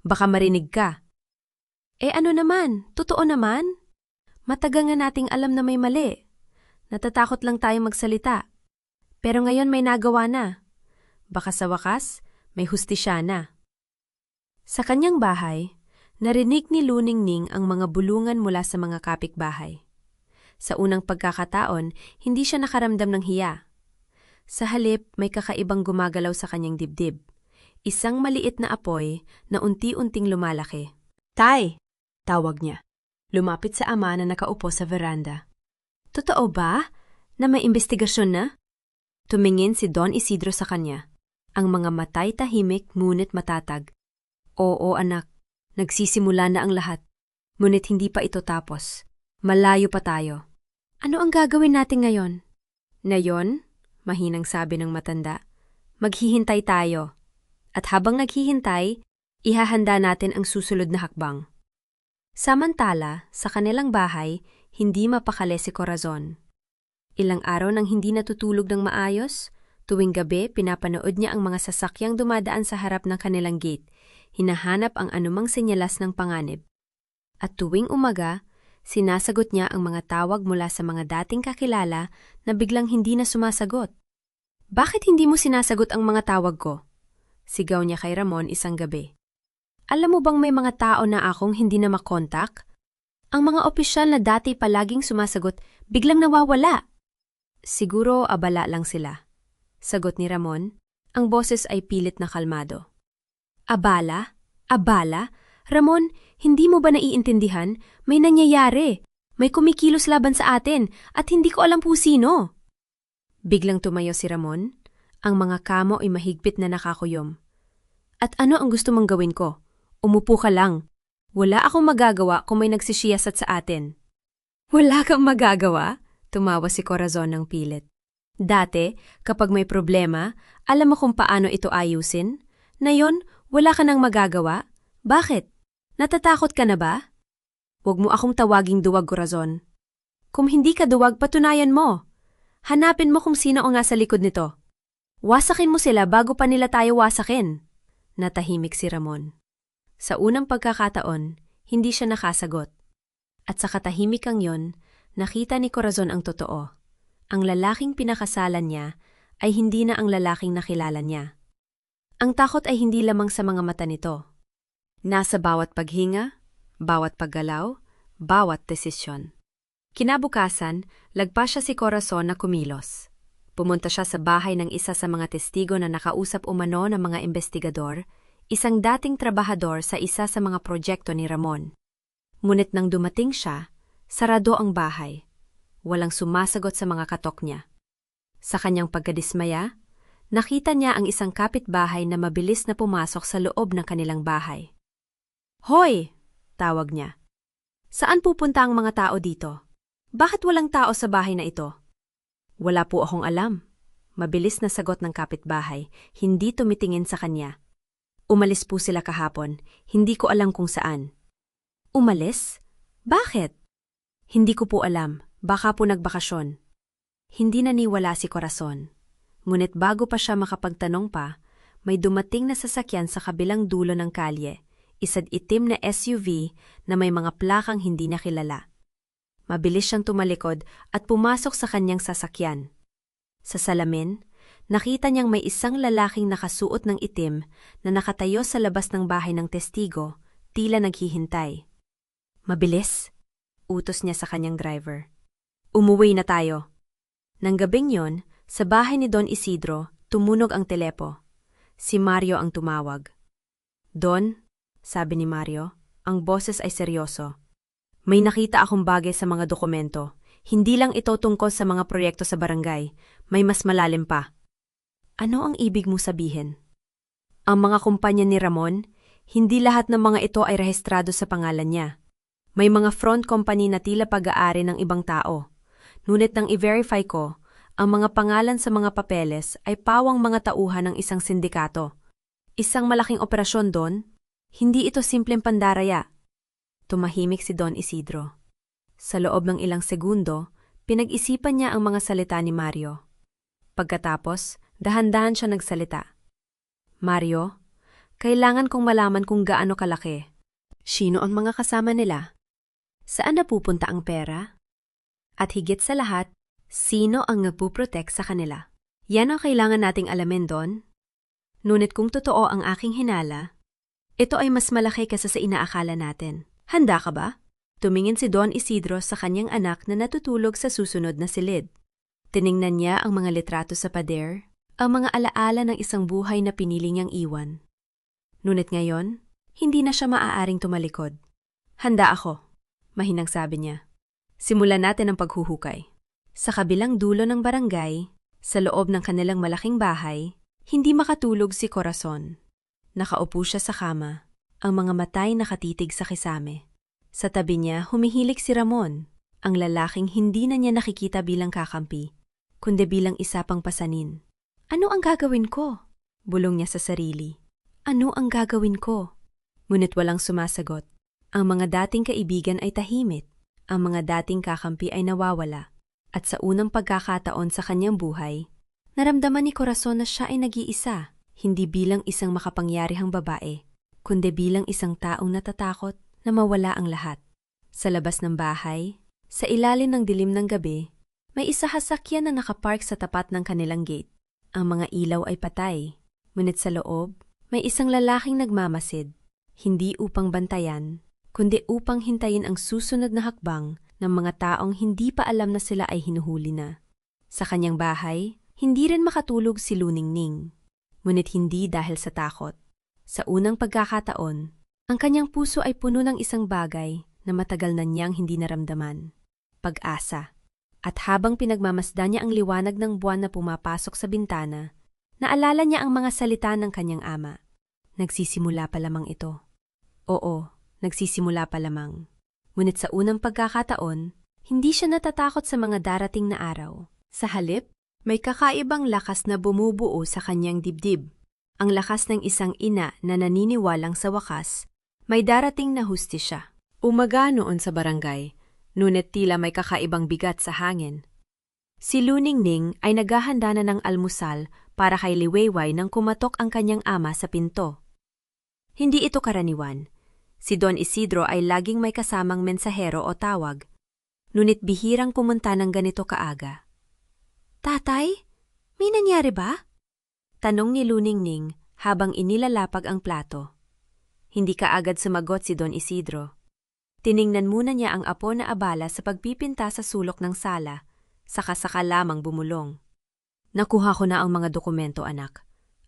Baka marinig ka. Ano naman? Totoo naman? Matagal nga nating alam na may mali. Natatakot lang tayo magsalita. Pero ngayon may nagawa na. Baka sa wakas, may hustisya na. Sa kanyang bahay, narinig ni Luningning ang mga bulungan mula sa mga kapitbahay. Sa unang pagkakataon, hindi siya nakaramdam ng hiya. Sa halip, may kakaibang gumagalaw sa kanyang dibdib. Isang maliit na apoy na unti-unting lumalaki. Tay! Tawag niya. Lumapit sa ama na nakaupo sa veranda. Totoo ba na may investigasyon na? Tumingin si Don Isidro sa kanya. Ang mga matay tahimik ngunit matatag. Oo anak, nagsisimula na ang lahat. Ngunit hindi pa ito tapos. Malayo pa tayo. Ano ang gagawin natin ngayon? Ngayon, mahinang sabi ng matanda, maghihintay tayo. At habang naghihintay, ihahanda natin ang susunod na hakbang. Samantala, sa kanilang bahay, hindi mapakali si Corazon. Ilang araw nang hindi natutulog ng maayos, tuwing gabi pinapanood niya ang mga sasakyang dumadaan sa harap ng kanilang gate, hinahanap ang anumang senyalas ng panganib. At tuwing umaga, sinasagot niya ang mga tawag mula sa mga dating kakilala na biglang hindi na sumasagot. "Bakit hindi mo sinasagot ang mga tawag ko?" Sigaw niya kay Ramon isang gabi. "Alam mo bang may mga tao na akong hindi na makontak? Ang mga opisyal na dati palaging sumasagot, biglang nawawala." "Siguro abala lang sila," sagot ni Ramon. Ang boses ay pilit na kalmado. "Abala? Abala? Ramon, hindi mo ba naiintindihan? May nangyayari. May kumikilos laban sa atin at hindi ko alam po sino." Biglang tumayo si Ramon. Ang mga kamo ay mahigpit na nakakuyom. "At ano ang gusto mong gawin ko? Umupo ka lang. Wala akong magagawa kung may nagsisiyasat sa atin." "Wala kang magagawa?" Tumawa si Corazon ng pilit. "Dati, kapag may problema, alam mo kung paano ito ayusin? Ngayon, wala ka nang magagawa? Bakit? Natatakot ka na ba?" "Huwag mo akong tawaging duwag, Corazon. Kung hindi ka duwag, patunayan mo. Hanapin mo kung sino ang nasa likod nito. Wasakin mo sila bago pa nila tayo wasakin." Natahimik si Ramon. Sa unang pagkakataon, hindi siya nakasagot. At sa katahimikang yon, nakita ni Corazon ang totoo. Ang lalaking pinakasalan niya ay hindi na ang lalaking nakilala niya. Ang takot ay hindi lamang sa mga mata nito. Nasa bawat paghinga, bawat paggalaw, bawat desisyon. Kinabukasan, lagpas siya si Corazon na kumilos. Pumunta siya sa bahay ng isa sa mga testigo na nakausap umano ng mga investigador, isang dating trabahador sa isa sa mga proyekto ni Ramon. Ngunit nang dumating siya, sarado ang bahay. Walang sumasagot sa mga katok niya. Sa kanyang pagkadismaya, nakita niya ang isang kapitbahay na mabilis na pumasok sa loob ng kanilang bahay. "Hoy!" tawag niya. "Saan pupunta ang mga tao dito? Bakit walang tao sa bahay na ito?" "Wala po akong alam." Mabilis na sagot ng kapitbahay, hindi tumitingin sa kanya. "Umalis po sila kahapon, hindi ko alam kung saan." "Umalis? Bakit?" "Hindi ko po alam, baka po nagbakasyon." Hindi naniwala si Corazon. Ngunit bago pa siya makapagtanong pa, may dumating na sasakyan sa kabilang dulo ng kalye, isang itim na SUV na may mga plakang hindi nakilala. Mabilis siyang tumalikod at pumasok sa kanyang sasakyan. Sa salamin, nakita niyang may isang lalaking nakasuot ng itim na nakatayo sa labas ng bahay ng testigo, tila naghihintay. "Mabilis," utos niya sa kanyang driver. "Umuwi na tayo." Nang gabing yon, sa bahay ni Don Isidro, tumunog ang telepo. Si Mario ang tumawag. "Don," sabi ni Mario, ang boses ay seryoso. "May nakita akong bagay sa mga dokumento. Hindi lang ito tungkol sa mga proyekto sa barangay. May mas malalim pa." "Ano ang ibig mo sabihin?" "Ang mga kumpanya ni Ramon, hindi lahat ng mga ito ay rehistrado sa pangalan niya. May mga front company na tila pag-aari ng ibang tao. Ngunit nang i-verify ko, ang mga pangalan sa mga papeles ay pawang mga tauhan ng isang sindikato. Isang malaking operasyon doon. Hindi ito simpleng pandaraya." Tumahimik si Don Isidro. Sa loob ng ilang segundo, pinag-isipan niya ang mga salita ni Mario. Pagkatapos, dahan-dahan siya nagsalita. "Mario, kailangan kong malaman kung gaano kalaki. Sino ang mga kasama nila? Saan napupunta ang pera? At higit sa lahat, sino ang nagpuprotect sa kanila? Yan ang kailangan nating alamin doon. Ngunit kung totoo ang aking hinala, ito ay mas malaki kaysa sa inaakala natin. Handa ka ba?" Tumingin si Don Isidro sa kanyang anak na natutulog sa susunod na silid. Tiningnan niya ang mga litrato sa pader, ang mga alaala ng isang buhay na pinili niyang iwan. Ngunit ngayon, hindi na siya maaaring tumalikod. "Handa ako," mahinang sabi niya. "Simulan natin ang paghuhukay." Sa kabilang dulo ng barangay, sa loob ng kanilang malaking bahay, hindi makatulog si Corazon. Nakaupo siya sa kama, ang mga matay nakatitig sa kisame. Sa tabi niya, humihilik si Ramon, ang lalaking hindi na niya nakikita bilang kakampi, kundi bilang isa pang pasanin. "Ano ang gagawin ko?" bulong niya sa sarili. "Ano ang gagawin ko?" Ngunit walang sumasagot. Ang mga dating kaibigan ay tahimik, ang mga dating kakampi ay nawawala, at sa unang pagkakataon sa kanyang buhay, naramdaman ni Corazon na siya ay nag-iisa, hindi bilang isang makapangyarihang babae, kundi bilang isang taong natatakot na mawala ang lahat. Sa labas ng bahay, sa ilalim ng dilim ng gabi, may isa sasakyan na nakapark sa tapat ng kanilang gate. Ang mga ilaw ay patay, ngunit sa loob, may isang lalaking nagmamasid, hindi upang bantayan, kundi upang hintayin ang susunod na hakbang ng mga taong hindi pa alam na sila ay hinuhuli na. Sa kanyang bahay, hindi rin makatulog si Luningning, ngunit hindi dahil sa takot. Sa unang pagkakataon, ang kanyang puso ay puno ng isang bagay na matagal na niyang hindi naramdaman, pag-asa. At habang pinagmamasdan niya ang liwanag ng buwan na pumapasok sa bintana, naalala niya ang mga salita ng kanyang ama. Nagsisimula pa lamang ito. Oo, nagsisimula pa lamang. Ngunit sa unang pagkakataon, hindi siya natatakot sa mga darating na araw. Sa halip, may kakaibang lakas na bumubuo sa kanyang dibdib. Ang lakas ng isang ina na naniniwalang sa wakas, may darating na hustisya. Umaga noon sa barangay, ngunit tila may kakaibang bigat sa hangin. Si Luningning ay naghahanda na ng almusal para kay Liwayway nang kumatok ang kanyang ama sa pinto. Hindi ito karaniwan. Si Don Isidro ay laging may kasamang mensahero o tawag, ngunit bihirang pumunta ng ganito kaaga. Tatay, may nangyari ba? Tanong ni Luningning habang inilalapag ang plato. Hindi kaagad sumagot si Don Isidro. Tiningnan muna niya ang apo na abala sa pagpipinta sa sulok ng sala, saka lamang bumulong. Nakuha ko na ang mga dokumento, anak.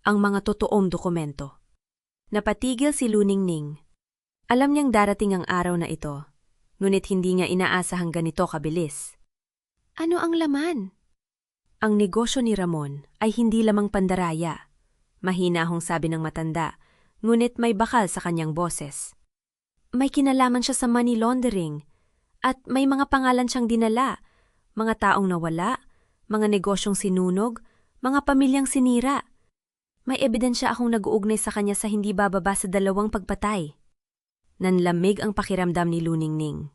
Ang mga totoong dokumento. Napatigil si Luningning. Alam niyang darating ang araw na ito, ngunit hindi niya inaasahang ganito kabilis. Ano ang laman? Ang negosyo ni Ramon ay hindi lamang pandaraya. Mahinahong sabi ng matanda, ngunit may bakal sa kanyang boses. May kinalaman siya sa money laundering, at may mga pangalan siyang dinala, mga taong nawala, mga negosyong sinunog, mga pamilyang sinira. May ebidensya akong nag-uugnay sa kanya sa hindi bababa sa 2 pagpatay. Nanlamig ang pakiramdam ni Luningning.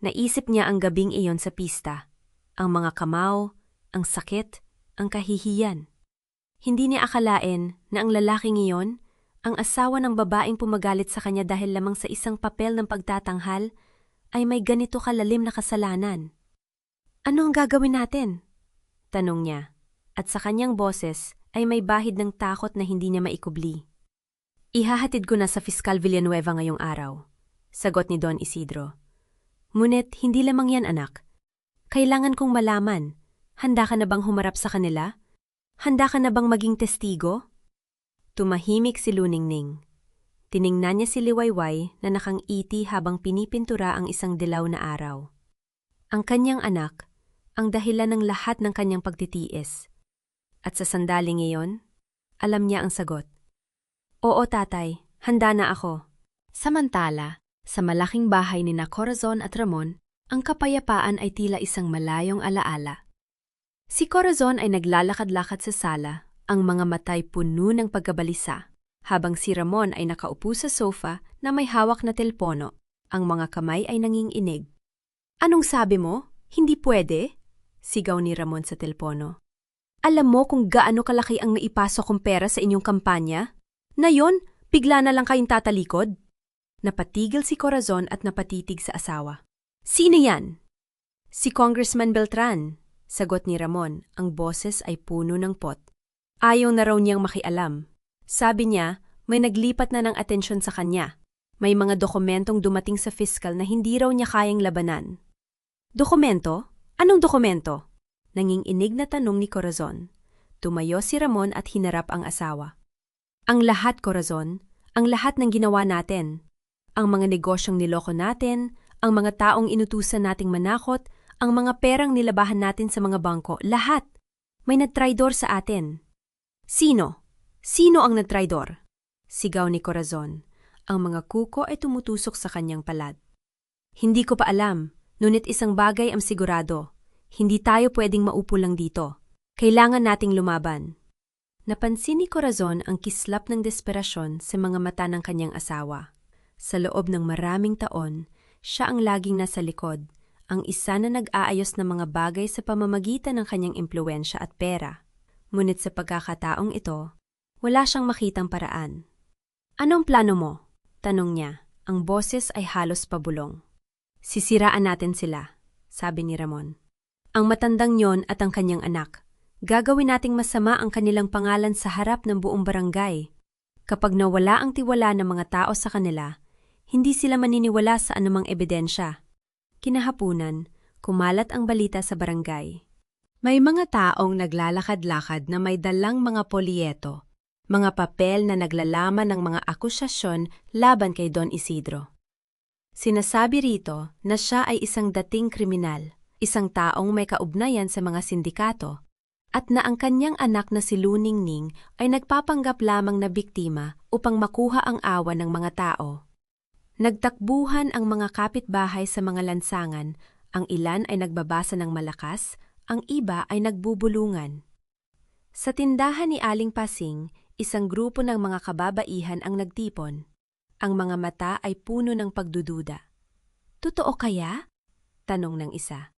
Naisip niya ang gabing iyon sa pista, ang mga kamao, ang sakit, ang kahihiyan. Hindi niya akalain na ang lalaking iyon, ang asawa ng babaeng pumagalit sa kanya dahil lamang sa isang papel ng pagtatanghal, ay may ganito kalalim na kasalanan. Ano ang gagawin natin? Tanong niya, at sa kanyang boses ay may bahid ng takot na hindi niya maikubli. Ihahatid ko na sa Fiskal Villanueva ngayong araw, sagot ni Don Isidro. Ngunit hindi lamang yan, anak. Kailangan kong malaman, handa ka na bang humarap sa kanila? Handa ka na bang maging testigo? Tumahimik si Luningning. Tiningnan niya si Liwayway na nakangiti habang pinipintura ang isang dilaw na araw. Ang kanyang anak, ang dahilan ng lahat ng kanyang pagtitiis. At sa sandaling iyon, alam niya ang sagot. Oo, tatay, handa na ako. Samantala, sa malaking bahay ni Corazon at Ramon, ang kapayapaan ay tila isang malayong alaala. Si Corazon ay naglalakad-lakad sa sala, ang mga matay puno ng pagkabalisa, habang si Ramon ay nakaupo sa sofa na may hawak na telpono, ang mga kamay ay nanginginig. Anong sabi mo? Hindi pwede? Sigaw ni Ramon sa telpono. Alam mo kung gaano kalaki ang naipasok kong pera sa inyong kampanya? Na yon, bigla na lang kayong tatalikod? Napatigil si Corazon at napatitig sa asawa. Sino yan? Si Congressman Beltran, sagot ni Ramon, ang boses ay puno ng pot. Ayaw na raw niyang makialam. Sabi niya, may naglipat na ng atensyon sa kanya. May mga dokumentong dumating sa fiskal na hindi raw niya kayang labanan. Dokumento? Anong dokumento? Nanginginig na tanong ni Corazon. Tumayo si Ramon at hinarap ang asawa. Ang lahat, Corazon, ang lahat ng ginawa natin. Ang mga negosyong niloko natin, ang mga taong inutusan nating manakot, ang mga perang nilabahan natin sa mga bangko, lahat. May nagtraidor sa atin. Sino? Sino ang nagtraidor? Sigaw ni Corazon. Ang mga kuko ay tumutusok sa kanyang palad. Hindi ko pa alam, ngunit isang bagay ang sigurado. Hindi tayo pwedeng maupo lang dito. Kailangan nating lumaban. Napansin ni Corazon ang kislap ng desperasyon sa mga mata ng kanyang asawa. Sa loob ng maraming taon, siya ang laging nasa likod, ang isa na nag-aayos ng mga bagay sa pamamagitan ng kanyang impluwensya at pera. Ngunit sa pagkakataong ito, wala siyang makitang paraan. "Anong plano mo?" tanong niya. Ang boses ay halos pabulong. "Sisiraan natin sila," sabi ni Ramon. "Ang matandang yon at ang kanyang anak. Gagawin nating masama ang kanilang pangalan sa harap ng buong barangay. Kapag nawala ang tiwala ng mga tao sa kanila, hindi sila maniniwala sa anumang ebidensya." Kinahapunan, kumalat ang balita sa barangay. May mga taong naglalakad-lakad na may dalang mga polyeto, mga papel na naglalaman ng mga akusasyon laban kay Don Isidro. Sinasabi rito na siya ay isang dating kriminal, isang taong may kaugnayan sa mga sindikato, at na ang kanyang anak na si Luningning ay nagpapanggap lamang na biktima upang makuha ang awa ng mga tao. Nagtakbuhan ang mga kapitbahay sa mga lansangan, ang ilan ay nagbabasa ng malakas, ang iba ay nagbubulungan. Sa tindahan ni Aling Pasing, isang grupo ng mga kababaihan ang nagtipon. Ang mga mata ay puno ng pagdududa. "Totoo kaya?" tanong ng isa.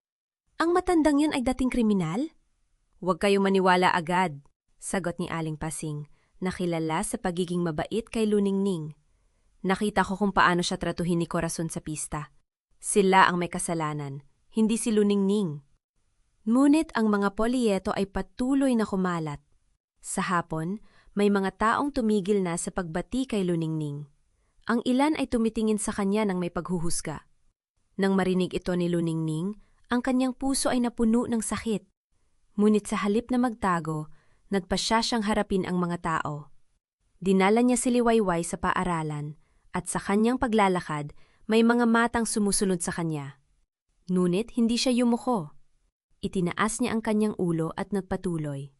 "Ang matandang yun ay dating kriminal?" "Huwag kayong maniwala agad," sagot ni Aling Pasing, na kilala sa pagiging mabait kay Luningning. "Nakita ko kung paano siya tratuhin ni Corazon sa pista. Sila ang may kasalanan, hindi si Luningning." Ngunit ang mga polyeto ay patuloy na kumalat. Sa hapon, may mga taong tumigil na sa pagbati kay Luningning. Ang ilan ay tumitingin sa kanya ng may paghuhusga. Nang marinig ito ni Luningning, ang kanyang puso ay napuno ng sakit. Ngunit sa halip na magtago, nagpasya siyang harapin ang mga tao. Dinala niya si Liwayway sa paaralan, at sa kanyang paglalakad, may mga matang sumusunod sa kanya. Ngunit hindi siya yumuko. Itinaas niya ang kanyang ulo at nagpatuloy.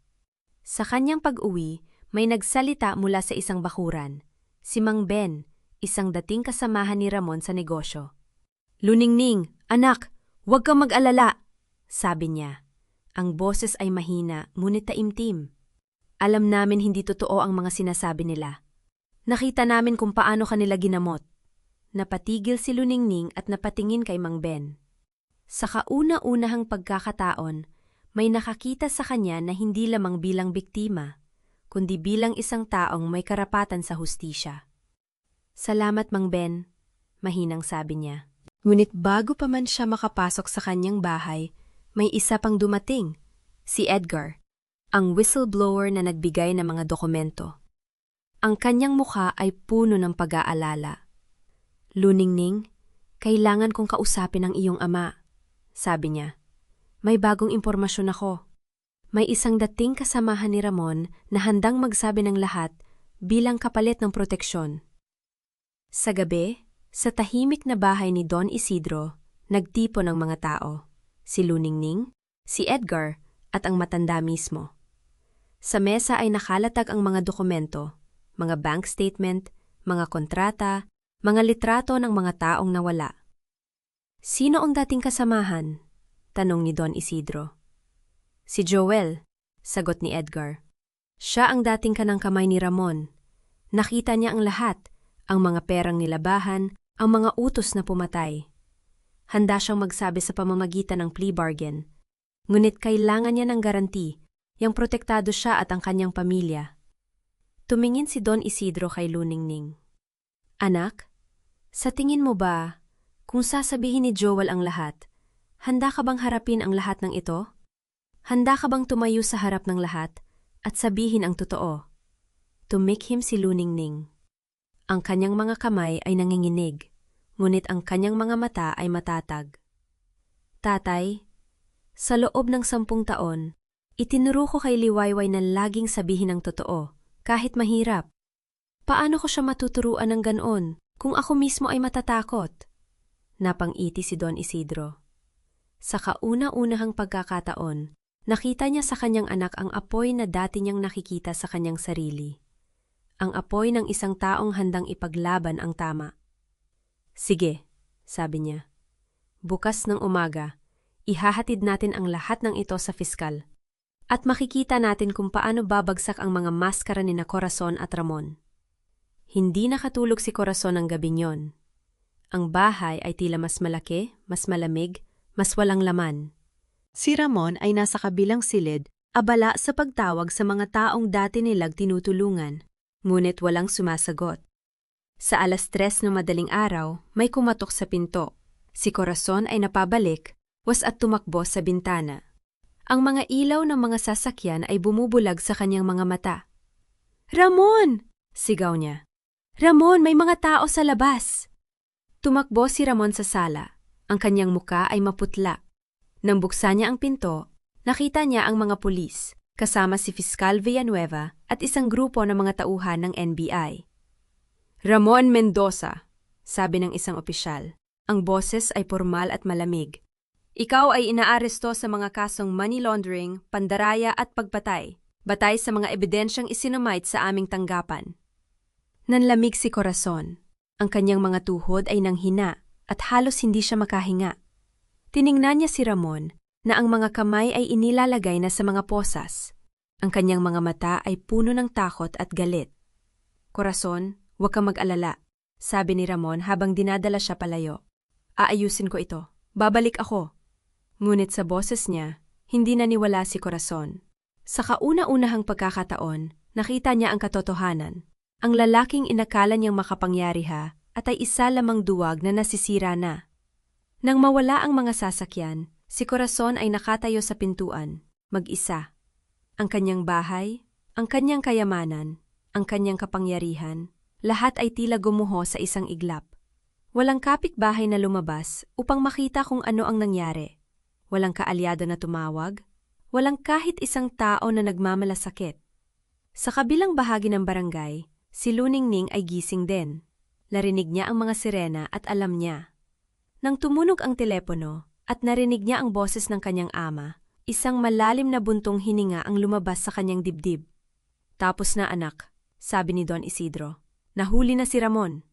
Sa kanyang pag-uwi, may nagsalita mula sa isang bakuran, si Mang Ben, isang dating kasamahan ni Ramon sa negosyo. "Luningning, anak, huwag kang mag-alala," sabi niya. Ang boses ay mahina, ngunit taimtim. "Alam namin hindi totoo ang mga sinasabi nila. Nakita namin kung paano kanila ginamot." Napatigil si Luningning at napatingin kay Mang Ben. Sa kauna-unahang pagkakataon, may nakakita sa kanya na hindi lamang bilang biktima, kundi bilang isang taong may karapatan sa hustisya. "Salamat, Mang Ben," mahinang sabi niya. Ngunit bago pa man siya makapasok sa kanyang bahay, may isa pang dumating, si Edgar, ang whistleblower na nagbigay ng mga dokumento. Ang kanyang mukha ay puno ng pag-aalala. "Luningning, kailangan kong kausapin ang iyong ama," sabi niya. "May bagong impormasyon ako. May isang dating kasamahan ni Ramon na handang magsabi ng lahat bilang kapalit ng proteksyon." Sa gabi, sa tahimik na bahay ni Don Isidro, nagtipon ang mga tao. Si Luningning, si Edgar, at ang matanda mismo. Sa mesa ay nakalatag ang mga dokumento, mga bank statement, mga kontrata, mga litrato ng mga taong nawala. "Sino ang dating kasamahan?" tanong ni Don Isidro. "Si Joel," sagot ni Edgar. "Siya ang dating kanang kamay ni Ramon. Nakita niya ang lahat, ang mga perang nilabahan, ang mga utos na pumatay. Handa siyang magsabi sa pamamagitan ng plea bargain. Ngunit kailangan niya ng garanti, yang protektado siya at ang kanyang pamilya." Tumingin si Don Isidro kay Luningning. "Anak, sa tingin mo ba, kung sasabihin ni Joel ang lahat, handa ka bang harapin ang lahat ng ito? Handa ka bang tumayo sa harap ng lahat at sabihin ang totoo?" Tumikhim si Luningning. Ang kanyang mga kamay ay nanginginig, ngunit ang kanyang mga mata ay matatag. "Tatay, sa loob ng 10 taon, itinuro ko kay Liwayway na laging sabihin ang totoo, kahit mahirap. Paano ko siya matuturuan ng ganoon kung ako mismo ay matatakot?" Napangiti si Don Isidro. Sa kauna-unahang pagkakataon, nakita niya sa kanyang anak ang apoy na dati niyang nakikita sa kanyang sarili. Ang apoy ng isang taong handang ipaglaban ang tama. "Sige," sabi niya. "Bukas ng umaga, ihahatid natin ang lahat ng ito sa piskal. At makikita natin kung paano babagsak ang mga maskara ni na Corazon at Ramon." Hindi nakatulog si Corazon ang gabing yon. Ang bahay ay tila mas malaki, mas malamig, mas walang laman. Si Ramon ay nasa kabilang silid, abala sa pagtawag sa mga taong dati nilang tinutulungan, ngunit walang sumasagot. Sa 3:00 ng madaling araw, may kumatok sa pinto. Si Corazon ay napabalik, at tumakbo sa bintana. Ang mga ilaw ng mga sasakyan ay bumubulag sa kanyang mga mata. "Ramon!" sigaw niya. "Ramon, may mga tao sa labas!" Tumakbo si Ramon sa sala. Ang kanyang muka ay maputla. Nang buksan niya ang pinto, nakita niya ang mga pulis, kasama si Fiskal Villanueva at isang grupo ng mga tauhan ng NBI. "Ramon Mendoza," sabi ng isang opisyal. Ang boses ay pormal at malamig. "Ikaw ay inaaresto sa mga kasong money laundering, pandaraya at pagpatay, batay sa mga ebidensyang isinumite sa aming tanggapan." Nanlamig si Corazon. Ang kanyang mga tuhod ay nanghina at halos hindi siya makahinga. Tiningnan niya si Ramon na ang mga kamay ay inilalagay na sa mga posas. Ang kanyang mga mata ay puno ng takot at galit. "Corazon, huwag kang mag-alala," sabi ni Ramon habang dinadala siya palayo. "Aayusin ko ito. Babalik ako." Ngunit sa boses niya, hindi naniwala si Corazon. Sa kauna-unahang pagkakataon, nakita niya ang katotohanan. Ang lalaking inakala niyang makapangyariha at ay isa lamang duwag na nasisira na. Nang mawala ang mga sasakyan, si Corazon ay nakatayo sa pintuan, mag-isa. Ang kanyang bahay, ang kanyang kayamanan, ang kanyang kapangyarihan, lahat ay tila gumuho sa isang iglap. Walang kapitbahay na lumabas upang makita kung ano ang nangyari. Walang kaalyado na tumawag. Walang kahit isang tao na nagmamalasakit. Sa kabilang bahagi ng barangay, si Luningning ay gising din. Narinig niya ang mga sirena at alam niya. Nang tumunog ang telepono at narinig niya ang boses ng kanyang ama, isang malalim na buntong hininga ang lumabas sa kanyang dibdib. "Tapos na, anak," sabi ni Don Isidro. "Nahuli na si Ramon."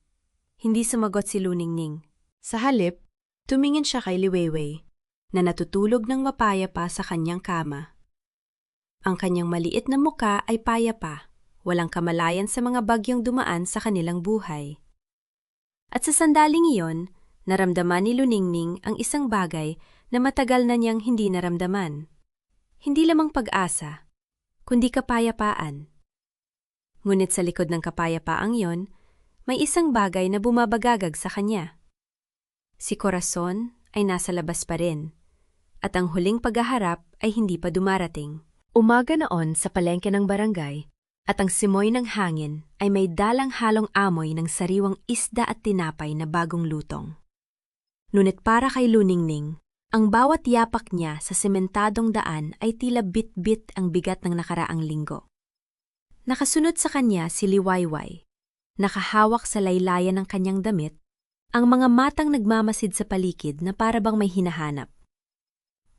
Hindi sumagot si Luningning. Sa halip, tumingin siya kay Liweiwei, na natutulog ng mapayapa sa kanyang kama. Ang kanyang maliit na muka ay payapa, walang kamalayan sa mga bagyong dumaan sa kanilang buhay. At sa sandaling iyon, naramdaman ni Luningning ang isang bagay na matagal na niyang hindi naramdaman. Hindi lamang pag-asa, kundi kapayapaan. Ngunit sa likod ng kapayapaang iyon, may isang bagay na bumabagagag sa kanya. Si Corazon ay nasa labas pa rin, at ang huling paghaharap ay hindi pa dumarating. Umaga noon sa palengke ng barangay, at ang simoy ng hangin ay may dalang halong amoy ng sariwang isda at tinapay na bagong lutong. Ngunit para kay Luningning, ang bawat yapak niya sa sementadong daan ay tila bit-bit ang bigat ng nakaraang linggo. Nakasunod sa kanya si Liwayway, nakahawak sa laylayan ng kanyang damit, ang mga matang nagmamasid sa paligid na para bang may hinahanap.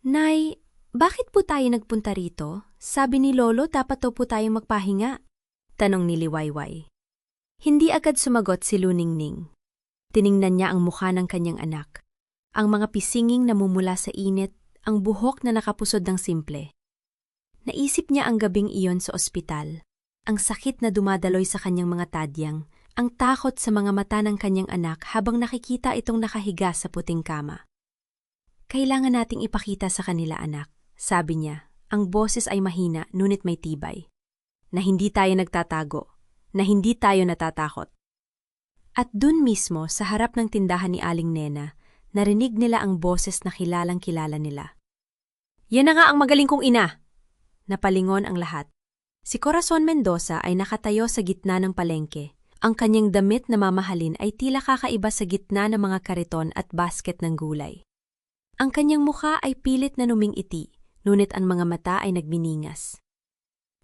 "Nay, bakit po tayo nagpunta rito? Sabi ni Lolo dapat po tayong magpahinga," tanong ni Liwayway. Hindi agad sumagot si Luningning. Tiningnan niya ang mukha ng kanyang anak. Ang mga pisinging namumula sa init, ang buhok na nakapusod ng simple. Naisip niya ang gabing iyon sa ospital. Ang sakit na dumadaloy sa kanyang mga tadyang, ang takot sa mga mata ng kanyang anak habang nakikita itong nakahiga sa puting kama. "Kailangan nating ipakita sa kanila, anak," sabi niya. Ang boses ay mahina ngunit may tibay. "Na hindi tayo nagtatago, na hindi tayo natatakot." At dun mismo sa harap ng tindahan ni Aling Nena, narinig nila ang boses na kilalang kilala nila. "Yan na nga ang magaling kong ina!" Napalingon ang lahat. Si Corazon Mendoza ay nakatayo sa gitna ng palengke. Ang kanyang damit na mamahalin ay tila kakaiba sa gitna ng mga kariton at basket ng gulay. Ang kanyang mukha ay pilit na numingiti, ngunit ang mga mata ay nagminingas.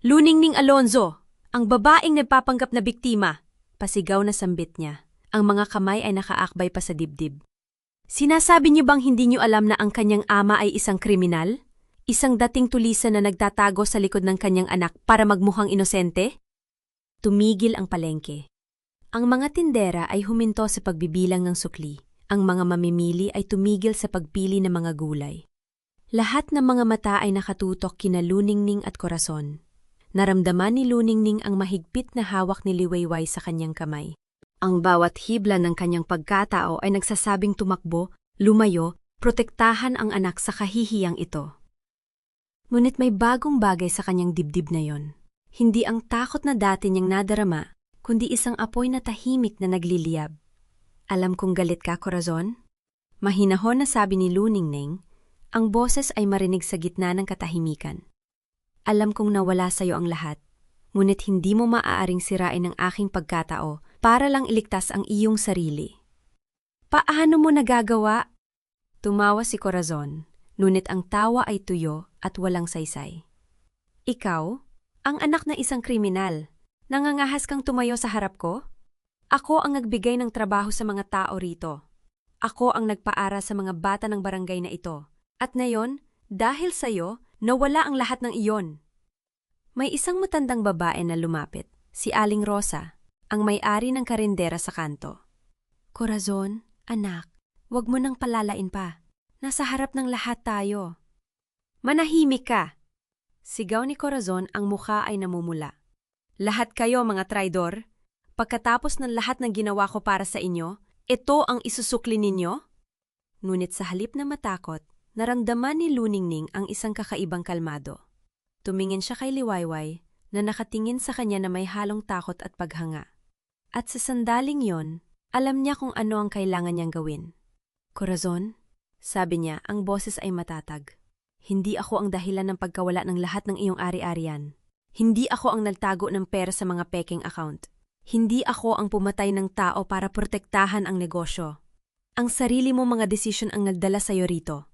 "Luningning Alonzo, ang babaeng nagpapanggap na biktima!" Pasigaw na sambit niya. Ang mga kamay ay nakaakbay pa sa dibdib. "Sinasabi niyo bang hindi niyo alam na ang kanyang ama ay isang kriminal? Isang dating tulisan na nagtatago sa likod ng kanyang anak para magmukhang inosente?" Tumigil ang palengke. Ang mga tindera ay huminto sa pagbibilang ng sukli. Ang mga mamimili ay tumigil sa pagpili ng mga gulay. Lahat ng mga mata ay nakatutok kina Luningning at Corazon. Naramdaman ni Luningning ang mahigpit na hawak ni Liwayway sa kanyang kamay. Ang bawat hibla ng kanyang pagkatao ay nagsasabing tumakbo, lumayo, protektahan ang anak sa kahihiyang ito. Ngunit may bagong bagay sa kanyang dibdib na yon. Hindi ang takot na dati niyang nadarama, kundi isang apoy na tahimik na nagliliyab. Alam kong galit ka, Corazon? Mahinahon na sabi ni Luningning, ang boses ay marinig sa gitna ng katahimikan. Alam kong nawala sa iyo ang lahat, ngunit hindi mo maaaring sirain ang aking pagkatao para lang iligtas ang iyong sarili. Paano mo nagagawa? Tumawa si Corazon, ngunit ang tawa ay tuyo at walang saysay. Ikaw, ang anak na isang kriminal, nangangahas kang tumayo sa harap ko? Ako ang nagbigay ng trabaho sa mga tao rito. Ako ang nagpaara sa mga bata ng barangay na ito. At ngayon, dahil sa iyo, nawala ang lahat ng iyon. May isang matandang babae na lumapit, si Aling Rosa, ang may-ari ng karindera sa kanto. Corazon, anak, wag mo nang palalain pa. Nasa harap ng lahat tayo. Manahimik ka! Sigaw ni Corazon, ang mukha ay namumula. Lahat kayo mga traidor. Pagkatapos ng lahat ng ginawa ko para sa inyo, ito ang isusukli ninyo? Ngunit sa halip na matakot, naramdaman ni Luningning ang isang kakaibang kalmado. Tumingin siya kay Liwayway na nakatingin sa kanya na may halong takot at paghanga. At sa sandaling yon, alam niya kung ano ang kailangan niyang gawin. Corazon, sabi niya, ang boses ay matatag. Hindi ako ang dahilan ng pagkawala ng lahat ng iyong ari-arian. Hindi ako ang nagtago ng pera sa mga peking account. Hindi ako ang pumatay ng tao para protektahan ang negosyo. Ang sarili mo mga desisyon ang nagdala sa iyo rito.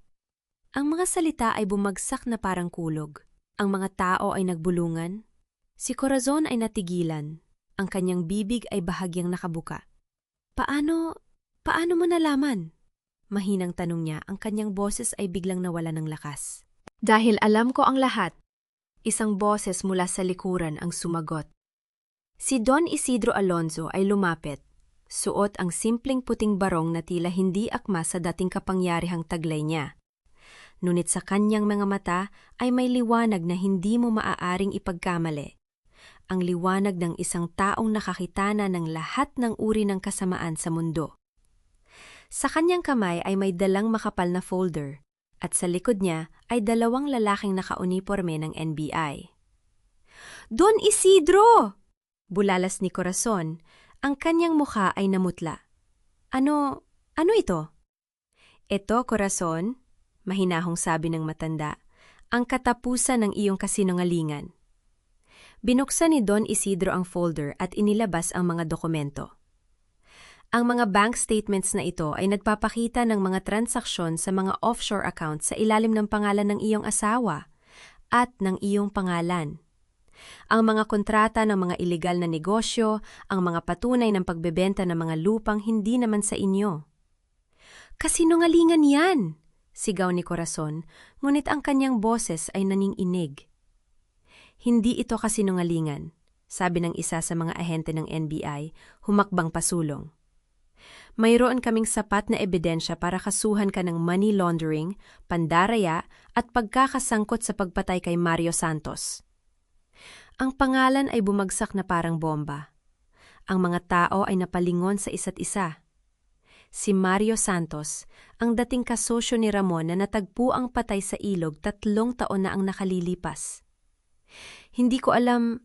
Ang mga salita ay bumagsak na parang kulog. Ang mga tao ay nagbulungan. Si Corazon ay natigilan. Ang kanyang bibig ay bahagyang nakabuka. Paano mo nalaman? Mahinang tanong niya, ang kanyang boses ay biglang nawala ng lakas. Dahil alam ko ang lahat. Isang boses mula sa likuran ang sumagot. Si Don Isidro Alonzo ay lumapit. Suot ang simpleng puting barong na tila hindi akma sa dating kapangyarihang taglay niya. Ngunit sa kanyang mga mata ay may liwanag na hindi mo maaaring ipagkamali. Ang liwanag ng isang taong nakakitana ng lahat ng uri ng kasamaan sa mundo. Sa kanyang kamay ay may dalang makapal na folder at sa likod niya ay dalawang lalaking nakauniporme ng NBI. Don Isidro! Bulalas ni Corazon, ang kanyang mukha ay namutla. Ano ito? Ito, Corazon, mahinahong sabi ng matanda, ang katapusan ng iyong kasinungalingan. Binuksan ni Don Isidro ang folder at inilabas ang mga dokumento. Ang mga bank statements na ito ay nagpapakita ng mga transaksyon sa mga offshore accounts sa ilalim ng pangalan ng iyong asawa at ng iyong pangalan. Ang mga kontrata ng mga ilegal na negosyo, ang mga patunay ng pagbebenta ng mga lupang hindi naman sa inyo. Kasinungalingan yan! Sigaw ni Corazon, ngunit ang kanyang boses ay naninginig. Hindi ito kasinungalingan, sabi ng isa sa mga ahente ng NBI, humakbang pasulong. Mayroon kaming sapat na ebidensya para kasuhan ka ng money laundering, pandaraya at pagkakasangkot sa pagpatay kay Mario Santos. Ang pangalan ay bumagsak na parang bomba. Ang mga tao ay napalingon sa isa't isa. Si Mario Santos, ang dating kasosyo ni Ramon na natagpo ang patay sa ilog 3 taon na ang nakalilipas. Hindi ko alam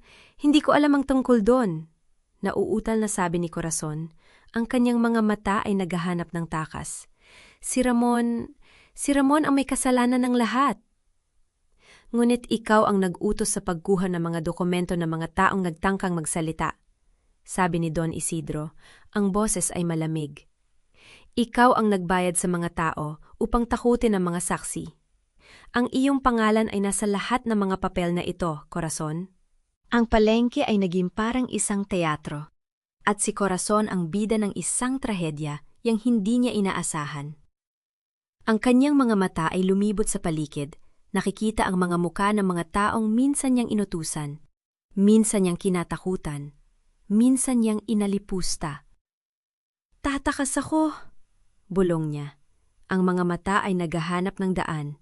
ang tungkol doon. Nauutal na sabi ni Corazon, ang kanyang mga mata ay naghahanap ng takas. Si Ramon ang may kasalanan ng lahat. Ngunit ikaw ang nag-utos sa pagkuha ng mga dokumento ng mga taong nagtangkang magsalita. Sabi ni Don Isidro, ang boses ay malamig. Ikaw ang nagbayad sa mga tao upang takutin ang mga saksi. Ang iyong pangalan ay nasa lahat ng mga papel na ito, Corazon. Ang palengke ay naging parang isang teatro. At si Corazon ang bida ng isang trahedya yang hindi niya inaasahan. Ang kanyang mga mata ay lumibot sa paligid. Nakikita ang mga muka ng mga taong minsan niyang inutusan, minsan niyang kinatakutan, minsan niyang inalipusta. Tatakas ako, bulong niya. Ang mga mata ay naghahanap ng daan.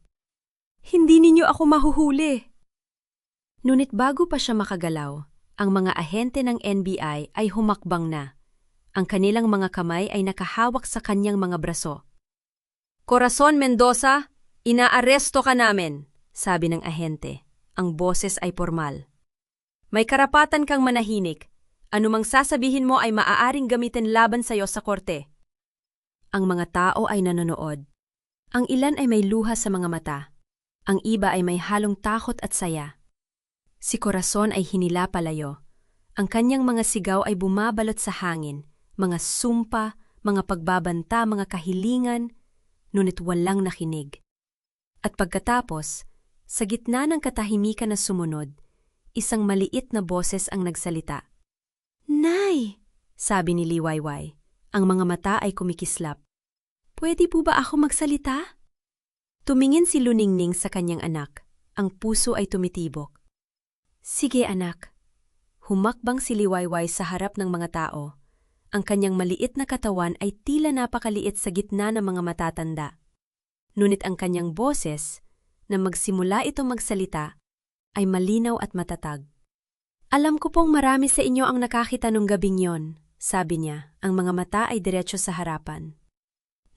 Hindi ninyo ako mahuhuli. Ngunit bago pa siya makagalaw, ang mga ahente ng NBI ay humakbang na. Ang kanilang mga kamay ay nakahawak sa kanyang mga braso. "Corazon Mendoza, inaaresto ka namin," sabi ng ahente. Ang boses ay formal. "May karapatan kang manahimik. Anumang sasabihin mo ay maaaring gamitin laban sa iyo sa korte." Ang mga tao ay nanonood. Ang ilan ay may luha sa mga mata. Ang iba ay may halong takot at saya. Si Corazon ay hinila palayo. Ang kanyang mga sigaw ay bumabalot sa hangin, mga sumpa, mga pagbabanta, mga kahilingan, ngunit walang nakinig. At pagkatapos, sa gitna ng katahimikan na sumunod, isang maliit na boses ang nagsalita. "Nay!" sabi ni Liwayway. Ang mga mata ay kumikislap. "Pwede po ba ako magsalita?" Tumingin si Luningning sa kanyang anak. Ang puso ay tumitibok. "Sige anak." Humakbang si Liwayway sa harap ng mga tao. Ang kanyang maliit na katawan ay tila napakaliit sa gitna ng mga matatanda. Ngunit ang kanyang boses, na magsimula itong magsalita, ay malinaw at matatag. "Alam ko pong marami sa inyo ang nakakita nung gabing yon," sabi niya. Ang mga mata ay diretso sa harapan.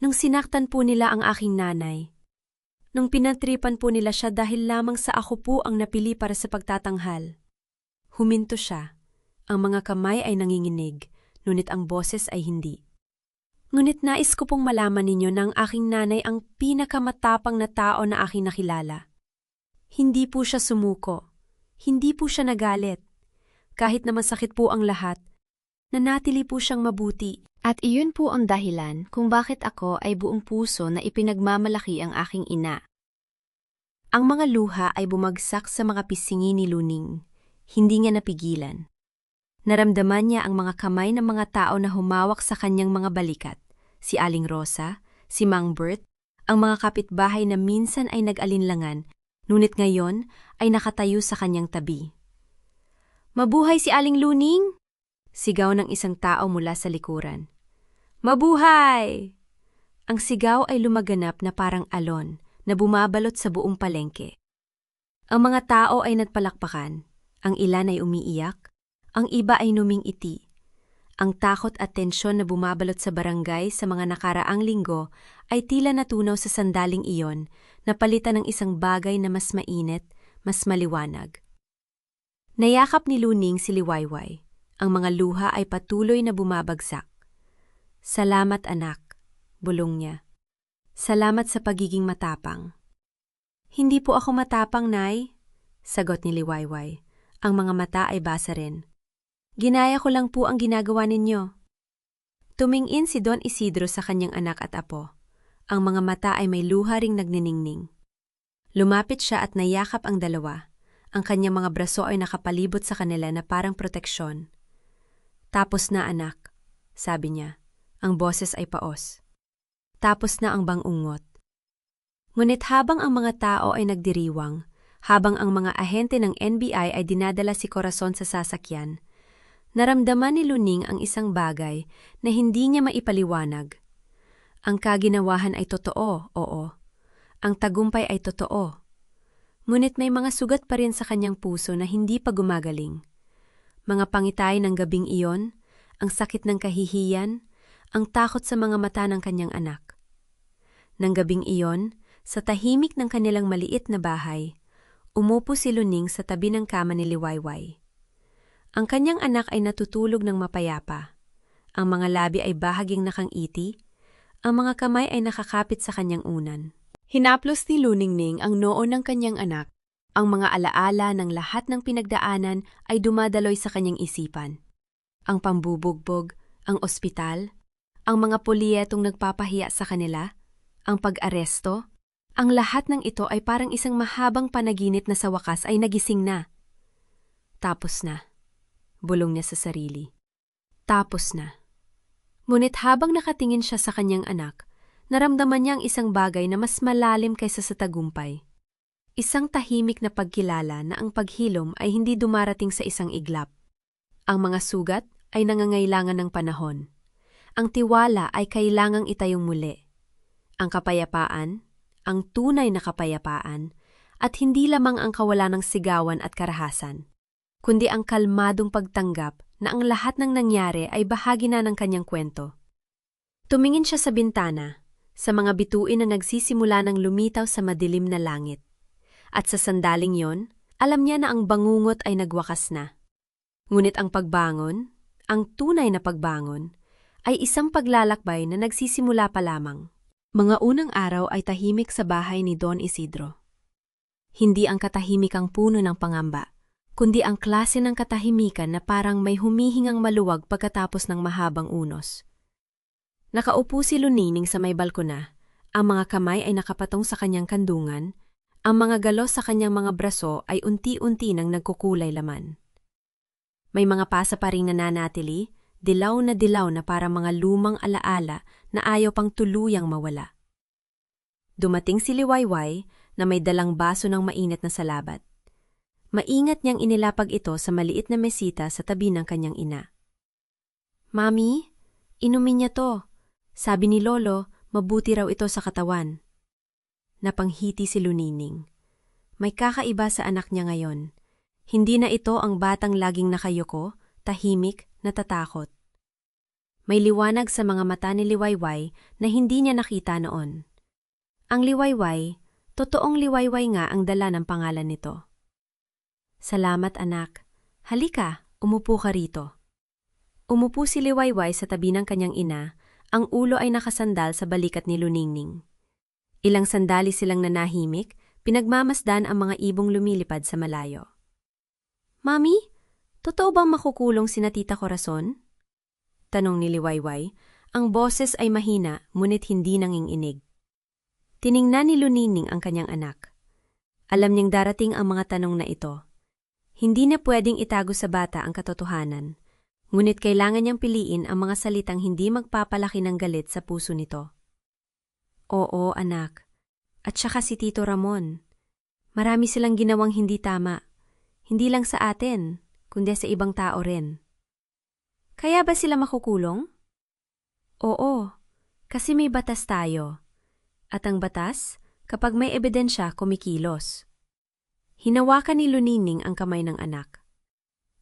"Nung sinaktan po nila ang aking nanay. Nung pinatripan po nila siya dahil lamang sa ako po ang napili para sa pagtatanghal." Huminto siya. Ang mga kamay ay nanginginig, ngunit ang boses ay hindi. "Ngunit nais ko pong malaman ninyo na ang aking nanay ang pinakamatapang na tao na aking nakilala. Hindi po siya sumuko. Hindi po siya nagalit. Kahit na masakit po ang lahat, nanatili po siyang mabuti. At iyon po ang dahilan kung bakit ako ay buong puso na ipinagmamalaki ang aking ina." Ang mga luha ay bumagsak sa mga pisingi ni Luning. Hindi niya napigilan. Naramdaman niya ang mga kamay ng mga tao na humawak sa kanyang mga balikat. Si Aling Rosa, si Mang Bert, ang mga kapitbahay na minsan ay nag-alinlangan, ngunit ngayon ay nakatayo sa kanyang tabi. "Mabuhay si Aling Luning!" Sigaw ng isang tao mula sa likuran. "Mabuhay!" Ang sigaw ay lumaganap na parang alon na bumabalot sa buong palengke. Ang mga tao ay nagpalakpakan. Ang ilan ay umiiyak, ang iba ay numingiti. Ang takot at tensyon na bumabalot sa barangay sa mga nakaraang linggo ay tila natunaw sa sandaling iyon na palitan ng isang bagay na mas mainit, mas maliwanag. Nayakap ni Luning si Liwayway. Ang mga luha ay patuloy na bumabagsak. "Salamat anak," bulong niya. "Salamat sa pagiging matapang." "Hindi po ako matapang, Nay," sagot ni Liwayway. Ang mga mata ay basa rin. "Ginaya ko lang po ang ginagawa ninyo." Tumingin si Don Isidro sa kanyang anak at apo. Ang mga mata ay may luha ring nagniningning. Lumapit siya at nayakap ang dalawa. Ang kanyang mga braso ay nakapalibot sa kanila na parang proteksyon. "Tapos na anak," sabi niya. Ang boses ay paos. Tapos na ang bangungot. Ngunit habang ang mga tao ay nagdiriwang, habang ang mga ahente ng NBI ay dinadala si Corazon sa sasakyan, naramdaman ni Luning ang isang bagay na hindi niya maipaliwanag. Ang kaginawahan ay totoo, oo. Ang tagumpay ay totoo. Ngunit may mga sugat pa rin sa kanyang puso na hindi pa gumagaling. Mga pangitay ng gabing iyon, ang sakit ng kahihiyan, ang takot sa mga mata ng kanyang anak. Nang gabing iyon, sa tahimik ng kanilang maliit na bahay, umupo si Luning sa tabi ng kama ni Liwayway. Ang kanyang anak ay natutulog ng mapayapa. Ang mga labi ay bahagyang nakangiti, ang mga kamay ay nakakapit sa kanyang unan. Hinaplos ni Luningning ang noo ng kanyang anak. Ang mga alaala ng lahat ng pinagdaanan ay dumadaloy sa kanyang isipan. Ang pambubugbog, ang ospital, ang mga pulyetong nagpapahiya sa kanila, ang pag-aresto, ang lahat ng ito ay parang isang mahabang panaginip na sa wakas ay nagising na. Tapos na, bulong niya sa sarili. Tapos na. Ngunit habang nakatingin siya sa kanyang anak, naramdaman niya ang isang bagay na mas malalim kaysa sa tagumpay. Isang tahimik na pagkilala na ang paghilom ay hindi dumarating sa isang iglap. Ang mga sugat ay nangangailangan ng panahon. Ang tiwala ay kailangang itayong muli. Ang kapayapaan, ang tunay na kapayapaan, at hindi lamang ang kawalan ng sigawan at karahasan, kundi ang kalmadong pagtanggap na ang lahat ng nangyari ay bahagi na ng kanyang kwento. Tumingin siya sa bintana, sa mga bituin na nagsisimula ng lumitaw sa madilim na langit. At sa sandaling yon, alam niya na ang bangungot ay nagwakas na. Ngunit ang pagbangon, ang tunay na pagbangon, ay isang paglalakbay na nagsisimula pa lamang. Mga unang araw ay tahimik sa bahay ni Don Isidro. Hindi ang katahimikang puno ng pangamba, kundi ang klase ng katahimikan na parang may humihingang maluwag pagkatapos ng mahabang unos. Nakaupo si Lunining sa may balkona, ang mga kamay ay nakapatong sa kanyang kandungan, ang mga galos sa kanyang mga braso ay unti-unti nang nagkukulay laman. May mga pasa pa ring nananatili, dilaw na para mga lumang alaala na ayaw pang tuluyang mawala. Dumating si Liwayway na may dalang baso ng mainit na salabat. Maingat niyang inilapag ito sa maliit na mesita sa tabi ng kanyang ina. "Mami, inumin niya to. Sabi ni Lolo, mabuti raw ito sa katawan." Napanghiti si Lunining. May kakaiba sa anak niya ngayon. Hindi na ito ang batang laging nakayuko, tahimik, natatakot. May liwanag sa mga mata ni Liwayway na hindi niya nakita noon. Ang Liwayway, totoong Liwayway nga ang dala ng pangalan nito. "Salamat anak. Halika, umupo ka rito." Umupo si Liwayway sa tabi ng kanyang ina, ang ulo ay nakasandal sa balikat ni Luningning. Ilang sandali silang nanahimik, pinagmamasdan ang mga ibong lumilipad sa malayo. "Mami, totoo bang makukulong sina Tita Corazon?" Tanong ni Liwayway. Ang boses ay mahina, ngunit hindi nanginginig. Tiningnan ni Lunining ang kanyang anak. Alam niyang darating ang mga tanong na ito. Hindi na pwedeng itago sa bata ang katotohanan, ngunit kailangan niyang piliin ang mga salitang hindi magpapalaki ng galit sa puso nito. "Oo, anak. At saka si Tito Ramon. Marami silang ginawang hindi tama. Hindi lang sa atin, kundi sa ibang tao rin." "Kaya ba sila makukulong?" "Oo, kasi may batas tayo. At ang batas, kapag may ebidensya, kumikilos." Hinawakan ni Lunining ang kamay ng anak.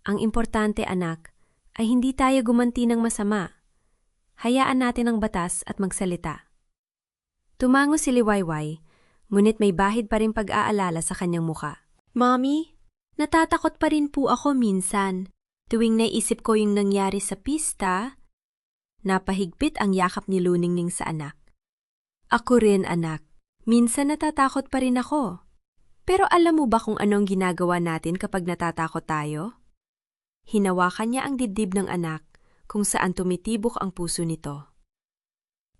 "Ang importante, anak, ay hindi tayo gumanti ng masama. Hayaan natin ang batas at magsalita." Tumango si Liwayway, ngunit may bahid pa rin pag-aalala sa kanyang muka. "Mommy, natatakot pa rin po ako minsan. Tuwing naisip ko yung nangyari sa pista." Napahigpit ang yakap ni Luningning sa anak. "Ako rin, anak. Minsan natatakot pa rin ako. Pero alam mo ba kung anong ginagawa natin kapag natatakot tayo?" Hinawakan niya ang dibdib ng anak, kung saan tumitibok ang puso nito.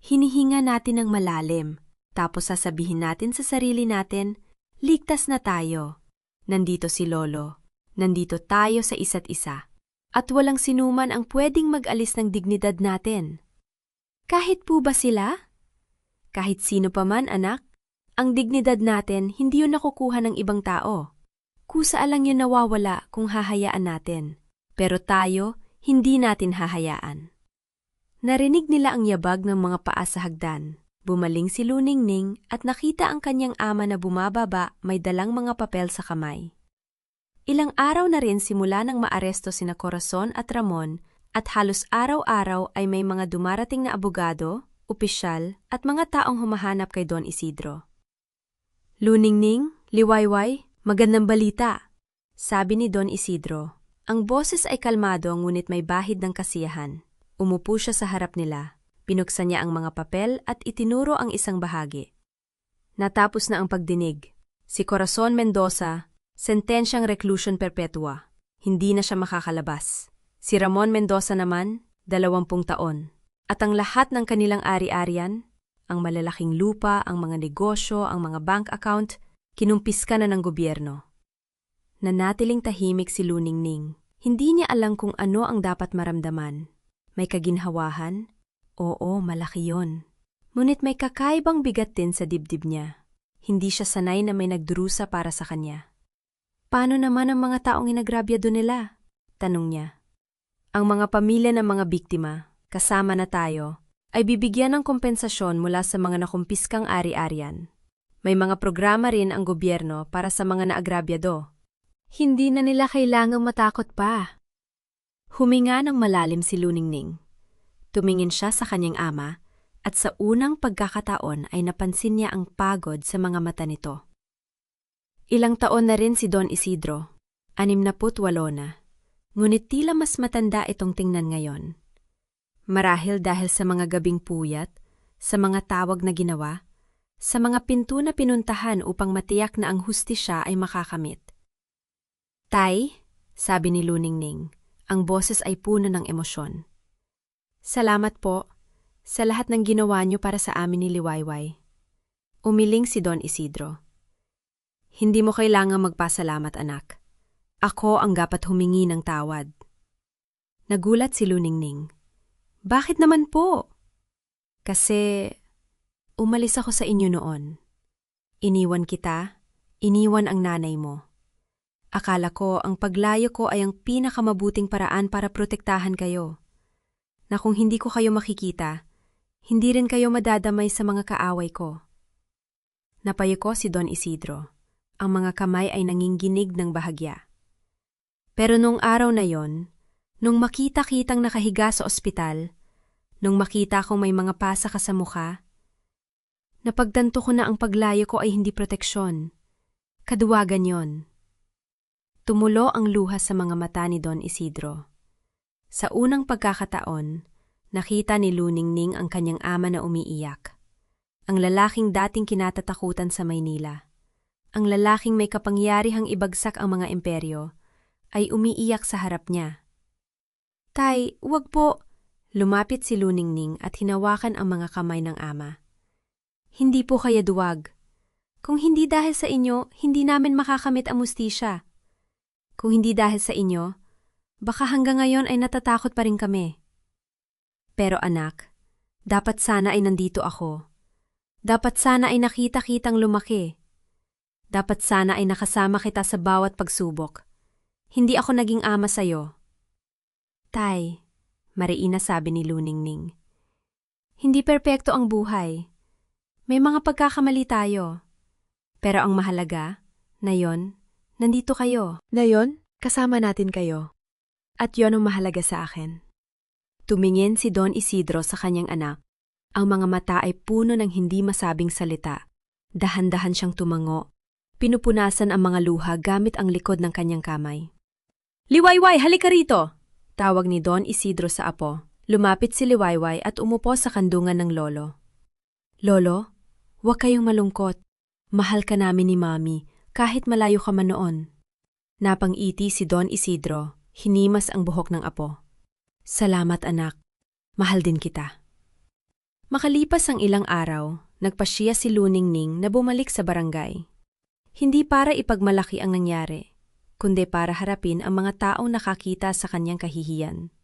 Hinihinga natin ng malalim, tapos sasabihin natin sa sarili natin, ligtas na tayo. Nandito si Lolo. Nandito tayo sa isa't isa. At walang sinuman ang pwedeng mag-alis ng dignidad natin. Kahit po ba sila? Kahit sino pa man, anak, ang dignidad natin hindi yun nakukuha ng ibang tao. Kusa lang yun nawawala kung hahayaan natin. Pero tayo, hindi natin hahayaan. Narinig nila ang yabag ng mga paa sa hagdan. Bumaling si Luningning at nakita ang kanyang ama na bumababa, may dalang mga papel sa kamay. Ilang araw na rin simula nang maaresto sina Corazon at Ramon at halos araw-araw ay may mga dumarating na abogado, opisyal at mga taong humahanap kay Don Isidro. "Luningning, Liwayway, magandang balita," sabi ni Don Isidro. Ang boses ay kalmado ngunit may bahid ng kasiyahan. Umupo siya sa harap nila, binuksan niya ang mga papel at itinuro ang isang bahagi. Natapos na ang pagdinig. Si Corazon Mendoza, sentensyang reclusion perpetua. Hindi na siya makakalabas. Si Ramon Mendoza naman, 20 taon. At ang lahat ng kanilang ari-arian, ang malalaking lupa, ang mga negosyo, ang mga bank account, kinumpiska na ng gobyerno. Nanatiling tahimik si Luningning. Hindi niya alam kung ano ang dapat maramdaman. May kaginhawahan? Oo, malaki yon. Ngunit may kakaibang bigat din sa dibdib niya. Hindi siya sanay na may nagdurusa para sa kanya. "Paano naman ang mga taong inagrabyado nila?" tanong niya. "Ang mga pamilya ng mga biktima, kasama na tayo, ay bibigyan ng kompensasyon mula sa mga nakumpiskang ari-arian. May mga programa rin ang gobyerno para sa mga naagrabyado. Hindi na nila kailangang matakot pa. Huminga ng malalim si Luningning. Tumingin siya sa kanyang ama at sa unang pagkakataon ay napansin niya ang pagod sa mga mata nito. Ilang taon na rin si Don Isidro, 68 na, ngunit tila mas matanda itong tingnan ngayon. Marahil dahil sa mga gabing puyat, sa mga tawag na ginawa, sa mga pinto na pinuntahan upang matiyak na ang hustisya ay makakamit. Tay, sabi ni Luningning, ang boses ay puno ng emosyon. Salamat po sa lahat ng ginawa niyo para sa amin ni Liwayway. Umiling si Don Isidro. Hindi mo kailangang magpasalamat, anak. Ako ang dapat humingi ng tawad. Nagulat si Luningning. Bakit naman po? Kasi umalis ako sa inyo noon. Iniwan kita, iniwan ang nanay mo. Akala ko ang paglayo ko ay ang pinakamabuting paraan para protektahan kayo. Na kung hindi ko kayo makikita, hindi rin kayo madadamay sa mga kaaway ko. Napayuko si Don Isidro. Ang mga kamay ay nanginginig ng bahagya. Pero nung araw na yon, nung makita-kitang nakahiga sa ospital, nung makita kong may mga pasa ka sa mukha, napagtanto ko na ang paglayo ko ay hindi proteksyon. Kaduwagan yon. Tumulo ang luha sa mga mata ni Don Isidro. Sa unang pagkakataon, nakita ni Luningning ang kanyang ama na umiiyak. Ang lalaking dating kinatatakutan sa Maynila. Ang lalaking may kapangyarihang ibagsak ang mga imperyo, ay umiiyak sa harap niya. Tay, wag po! Lumapit si Luningning at hinawakan ang mga kamay ng ama. Hindi po kaya duwag. Kung hindi dahil sa inyo, hindi namin makakamit ang mustisya. Kung hindi dahil sa inyo, baka hanggang ngayon ay natatakot pa rin kami. Pero anak, dapat sana ay nandito ako. Dapat sana ay nakita-kitang lumaki. Dapat sana ay nakasama kita sa bawat pagsubok. Hindi ako naging ama sa'yo. Tay, mariina sabi ni Luningning. Hindi perpekto ang buhay. May mga pagkakamali tayo. Pero ang mahalaga, na yon, nandito kayo. Na yon, kasama natin kayo. At yon ang mahalaga sa akin. Tumingin si Don Isidro sa kanyang anak. Ang mga mata ay puno ng hindi masabing salita. Dahan-dahan siyang tumango. Pinupunasan ang mga luha gamit ang likod ng kanyang kamay. Liwayway, halika rito! Tawag ni Don Isidro sa apo. Lumapit si Liwayway at umupo sa kandungan ng lolo. Lolo, huwag kayong malungkot. Mahal ka namin ni Mami, kahit malayo ka man noon. Napangiti si Don Isidro, hinimas ang buhok ng apo. Salamat anak, mahal din kita. Makalipas ang ilang araw, nagpasya si Luningning na bumalik sa barangay. Hindi para ipagmalaki ang nangyari, kundi para harapin ang mga taong nakakita sa kanyang kahihiyan.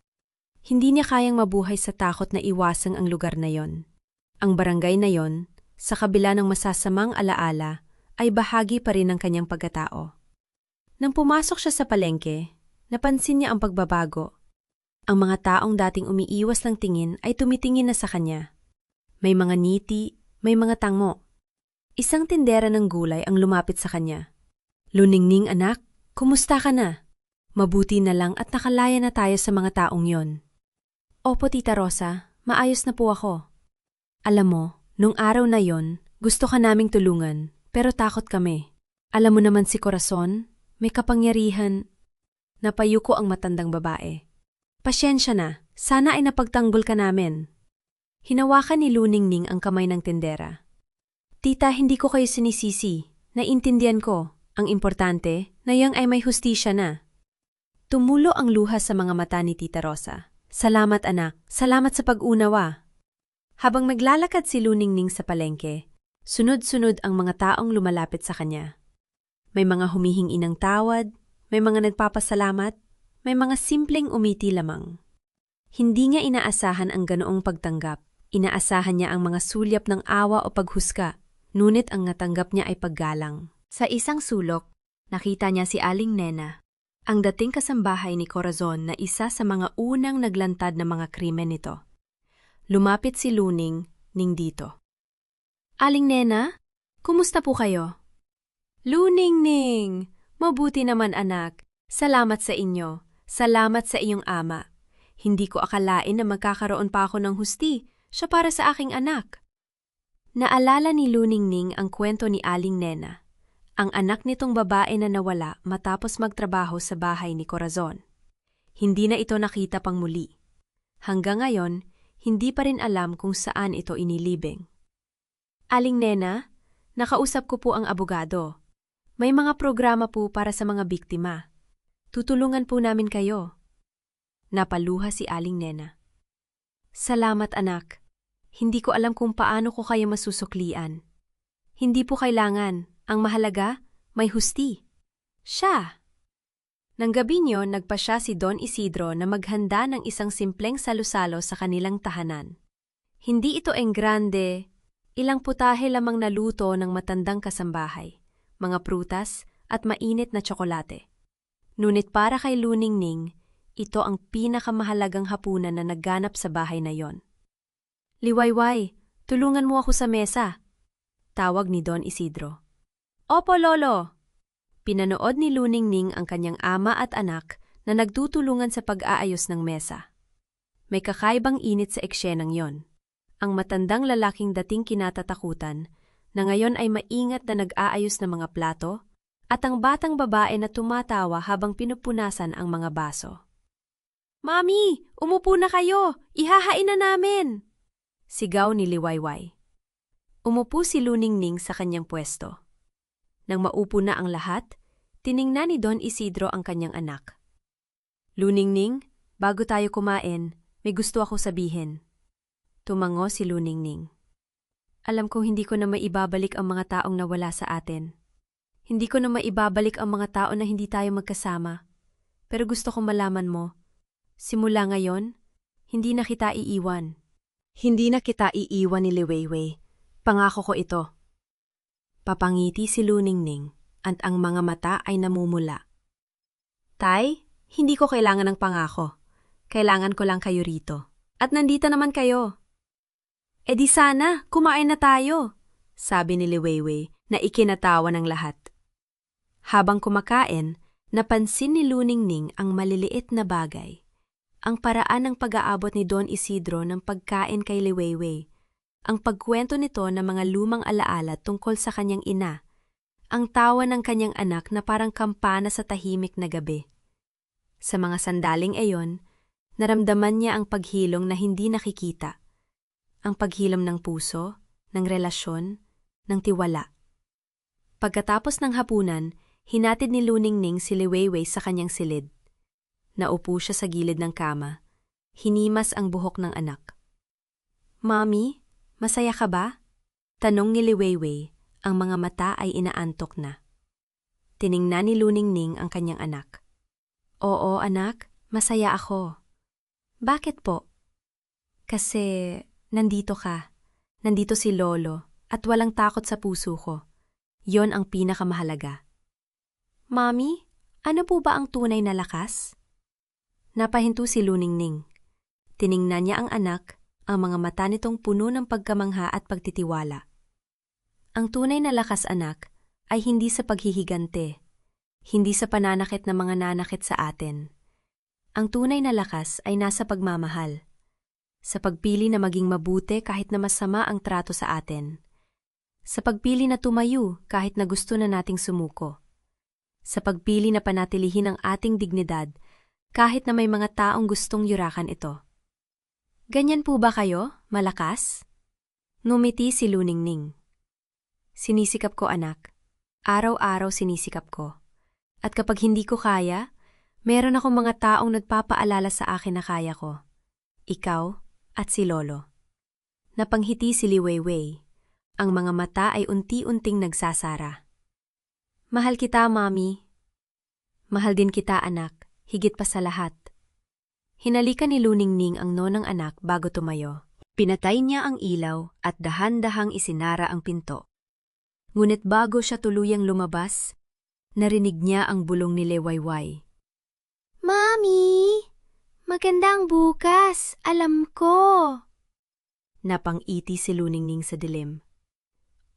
Hindi niya kayang mabuhay sa takot na iwasang ang lugar na yon. Ang barangay na yon, sa kabila ng masasamang alaala, ay bahagi pa rin ng kanyang pagkatao. Nang pumasok siya sa palengke, napansin niya ang pagbabago. Ang mga taong dating umiiwas ng tingin ay tumitingin na sa kanya. May mga ngiti, may mga tango. Isang tindera ng gulay ang lumapit sa kanya. Luningning anak, kumusta ka na? Mabuti na lang at nakalaya na tayo sa mga taong yon. Opo Tita Rosa, maayos na po ako. Alam mo, nung araw na yon, gusto ka naming tulungan, pero takot kami. Alam mo naman si Corazon, may kapangyarihan. Napayuko ang matandang babae. Pasyensya na, sana ay napagtanggol ka namin. Hinawakan ni Luningning ang kamay ng tindera. Tita, hindi ko kayo sinisisi. Naintindihan ko. Ang importante, na yang ay may hustisya na. Tumulo ang luha sa mga mata ni Tita Rosa. Salamat anak, salamat sa pag-unawa. Habang naglalakad si Luningning sa palengke, sunod-sunod ang mga taong lumalapit sa kanya. May mga humihingi ng tawad, may mga nagpapasalamat, may mga simpleng umiti lamang. Hindi niya inaasahan ang ganoong pagtanggap. Inaasahan niya ang mga sulyap ng awa o paghusga, ngunit ang natanggap niya ay paggalang. Sa isang sulok, nakita niya si Aling Nena, ang dating kasambahay ni Corazon na isa sa mga unang naglantad na mga krimen nito. Lumapit si Luningning dito. Aling Nena, Kumusta po kayo? Luningning! Mabuti naman anak. Salamat sa inyo. Salamat sa iyong ama. Hindi ko akalain na magkakaroon pa ako ng husti. Siya para sa aking anak. Naalala ni Luningning ang kwento ni Aling Nena, ang anak nitong babae na nawala matapos magtrabaho sa bahay ni Corazon. Hindi na ito nakita pang muli. Hanggang ngayon, hindi pa rin alam kung saan ito inilibing. Aling Nena, nakausap ko po ang abogado. May mga programa po para sa mga biktima. Tutulungan po namin kayo. Napaluha si Aling Nena. Salamat anak. Hindi ko alam kung paano ko kayo masusuklian. Hindi po kailangan. Ang mahalaga, may husti. Siya! Nang gabi niyo, nagpa siya si Don Isidro na maghanda ng isang simpleng salusalo sa kanilang tahanan. Hindi ito enggrande, ilang putahe lamang naluto ng matandang kasambahay, mga prutas at mainit na tsokolate. Ngunit para kay Luningning, ito ang pinakamahalagang hapunan na nagganap sa bahay na yon. Liwayway, tulungan mo ako sa mesa. Tawag ni Don Isidro. Opo, Lolo! Pinanood ni Luningning ang kanyang ama at anak na nagtutulungan sa pag-aayos ng mesa. May kakaibang init sa eksenang yon. Ang matandang lalaking dating kinatatakutan na ngayon ay maingat na nag-aayos ng mga plato at ang batang babae na tumatawa habang pinupunasan ang mga baso. Mami, umupo na kayo! Ihahain na namin! Sigaw ni Liwayway. Umupo si Luningning sa kanyang pwesto. Nang maupo na ang lahat, tiningnan ni Don Isidro ang kanyang anak. Luningning, bago tayo kumain, may gusto ako sabihin. Tumango si Luningning. Alam ko hindi ko na maibabalik ang mga taong nawala sa atin. Hindi ko na maibabalik ang mga tao na hindi tayo magkasama. Pero gusto kong malaman mo, simula ngayon, hindi na kita iiwan. Hindi na kita iiwan ni Liwayway. Pangako ko ito. Papangiti si Luningning at ang mga mata ay namumula. Tay, hindi ko kailangan ng pangako. Kailangan ko lang kayo rito. At nandito naman kayo. E di sana, kumain na tayo, sabi ni Liwayway na ikinatawa ng lahat. Habang kumakain, napansin ni Luningning ang maliliit na bagay. Ang paraan ng pag-aabot ni Don Isidro ng pagkain kay Liwayway, ang pagkwento nito ng mga lumang alaala tungkol sa kanyang ina, ang tawa ng kanyang anak na parang kampana sa tahimik na gabi. Sa mga sandaling iyon, naramdaman niya ang paghilom na hindi nakikita, ang paghilom ng puso, ng relasyon, ng tiwala. Pagkatapos ng hapunan, hinatid ni Luningning si Liwayway sa kanyang silid. Naupo siya sa gilid ng kama. Hinimas ang buhok ng anak. Mami, masaya ka ba? Tanong ni Liwayway, ang mga mata ay inaantok na. Tiningnan ni Luningning ang kanyang anak. Oo, anak, masaya ako. Bakit po? Kasi nandito ka. Nandito si Lolo at walang takot sa puso ko. Yon ang pinakamahalaga. Mami, ano po ba ang tunay na lakas? Napahinto si Luningning. Tiningnan niya ang anak, ang mga mata nitong puno ng pagkamangha at pagtitiwala. Ang tunay na lakas, anak, ay hindi sa paghihigante, hindi sa pananakit ng mga nanakit sa atin. Ang tunay na lakas ay nasa pagmamahal, sa pagpili na maging mabuti kahit na masama ang trato sa atin, sa pagpili na tumayo kahit na gusto na nating sumuko, sa pagpili na panatilihin ang ating dignidad kahit na may mga taong gustong yurakan ito. Ganyan po ba kayo, malakas? Ngumiti si Luningning. Sinisikap ko, anak. Araw-araw sinisikap ko. At kapag hindi ko kaya, meron akong mga taong nagpapaalala sa akin na kaya ko. Ikaw at si Lolo. Napanghiti si Liwayway. Ang mga mata ay unti-unting nagsasara. Mahal kita, Mami. Mahal din kita, anak. Higit pa sa lahat. Hinalikan ni Luningning ang nonang anak bago tumayo. Pinatay niya ang ilaw at dahan-dahang isinara ang pinto. Ngunit bago siya tuluyang lumabas, narinig niya ang bulong ni Liwayway. Mami! Magandang bukas! Alam ko! Napangiti si Luningning sa dilim.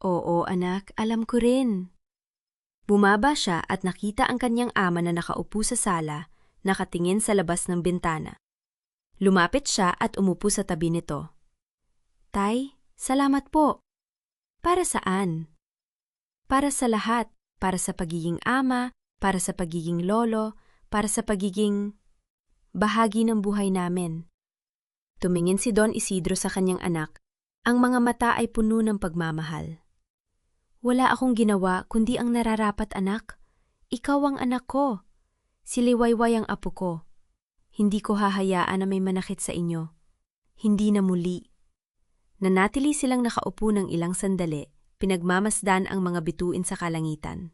Oo anak, alam ko rin. Bumaba siya at nakita ang kanyang ama na nakaupo sa sala, nakatingin sa labas ng bintana. Lumapit siya at umupo sa tabi nito. Tay, salamat po. Para saan? Para sa lahat, para sa pagiging ama, para sa pagiging lolo, para sa pagiging bahagi ng buhay namin. Tumingin si Don Isidro sa kanyang anak. Ang mga mata ay puno ng pagmamahal. Wala akong ginawa kundi ang nararapat anak. Ikaw ang anak ko. Si Liwayway ang apo ko. Hindi ko hahayaan na may manakit sa inyo. Hindi na muli. Nanatili silang nakaupo ng ilang sandali, pinagmamasdan ang mga bituin sa kalangitan.